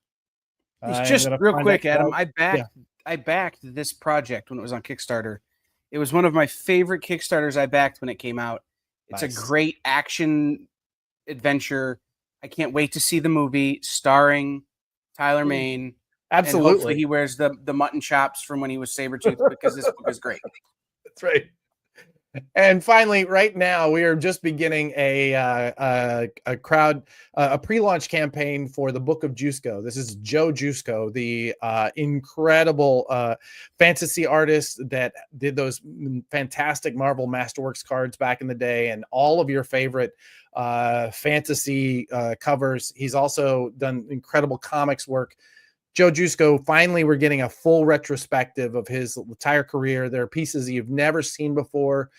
just real quick, Adam, I backed this project when it was on Kickstarter. It was one of my favorite Kickstarters I backed when it came out. It's a great action adventure. I can't wait to see the movie starring Tyler Main. Absolutely. And hopefully he wears the mutton chops from when he was Sabretooth, because this book is great. That's right. And finally, right now, we are just beginning a pre-launch campaign for the Book of Jusko. This is Joe Jusko, the incredible fantasy artist that did those fantastic Marvel Masterworks cards back in the day, and all of your favorite fantasy covers. He's also done incredible comics work. Joe Jusko, finally, we're getting a full retrospective of his entire career. There are pieces you've never seen before.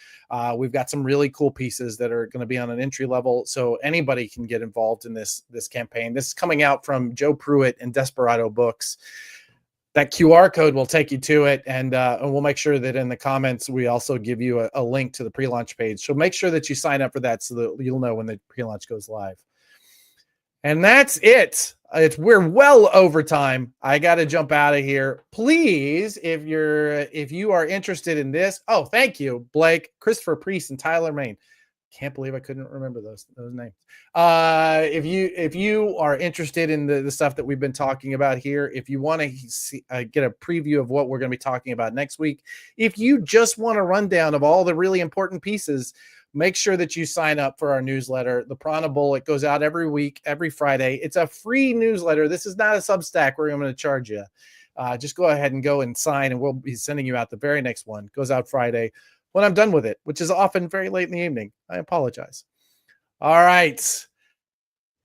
We've got some really cool pieces that are going to be on an entry level, so anybody can get involved in this campaign. This is coming out from Joe Pruitt and Desperado Books. That QR code will take you to it, and we'll make sure that in the comments we also give you a link to the pre-launch page. So make sure that you sign up for that so that you'll know when the pre-launch goes live. And that's it. We're well over time. I got to jump out of here. Please, if you are interested in this, thank you, Blake, Christopher Priest, and Tyler Main. Can't believe I couldn't remember those names. If you are interested in the stuff that we've been talking about here, if you want to get a preview of what we're going to be talking about next week, if you just want a rundown of all the really important pieces, make sure that you sign up for our newsletter. The Prana Bullet goes out every week, every Friday. It's a free newsletter. This is not a Substack where I'm going to charge you. Just go ahead and go and sign, and we'll be sending you out the very next one. It goes out Friday when I'm done with it, which is often very late in the evening. I apologize. All right.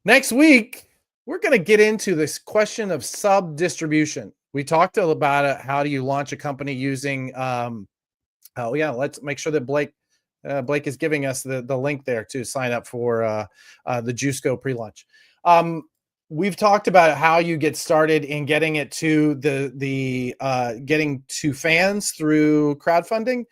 Next week, we're going to get into this question of sub-distribution. We talked about it. How do you launch a company using, let's make sure that Blake is giving us the link there to sign up for the Jusko pre-launch. We've talked about how you get started in getting it to getting to fans through crowdfunding.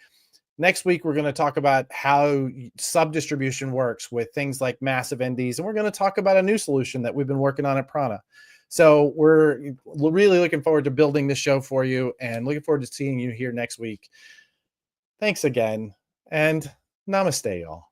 Next week, we're going to talk about how sub-distribution works with things like massive NDs, and we're going to talk about a new solution that we've been working on at Prana. So we're really looking forward to building this show for you and looking forward to seeing you here next week. Thanks again, and namaste, y'all.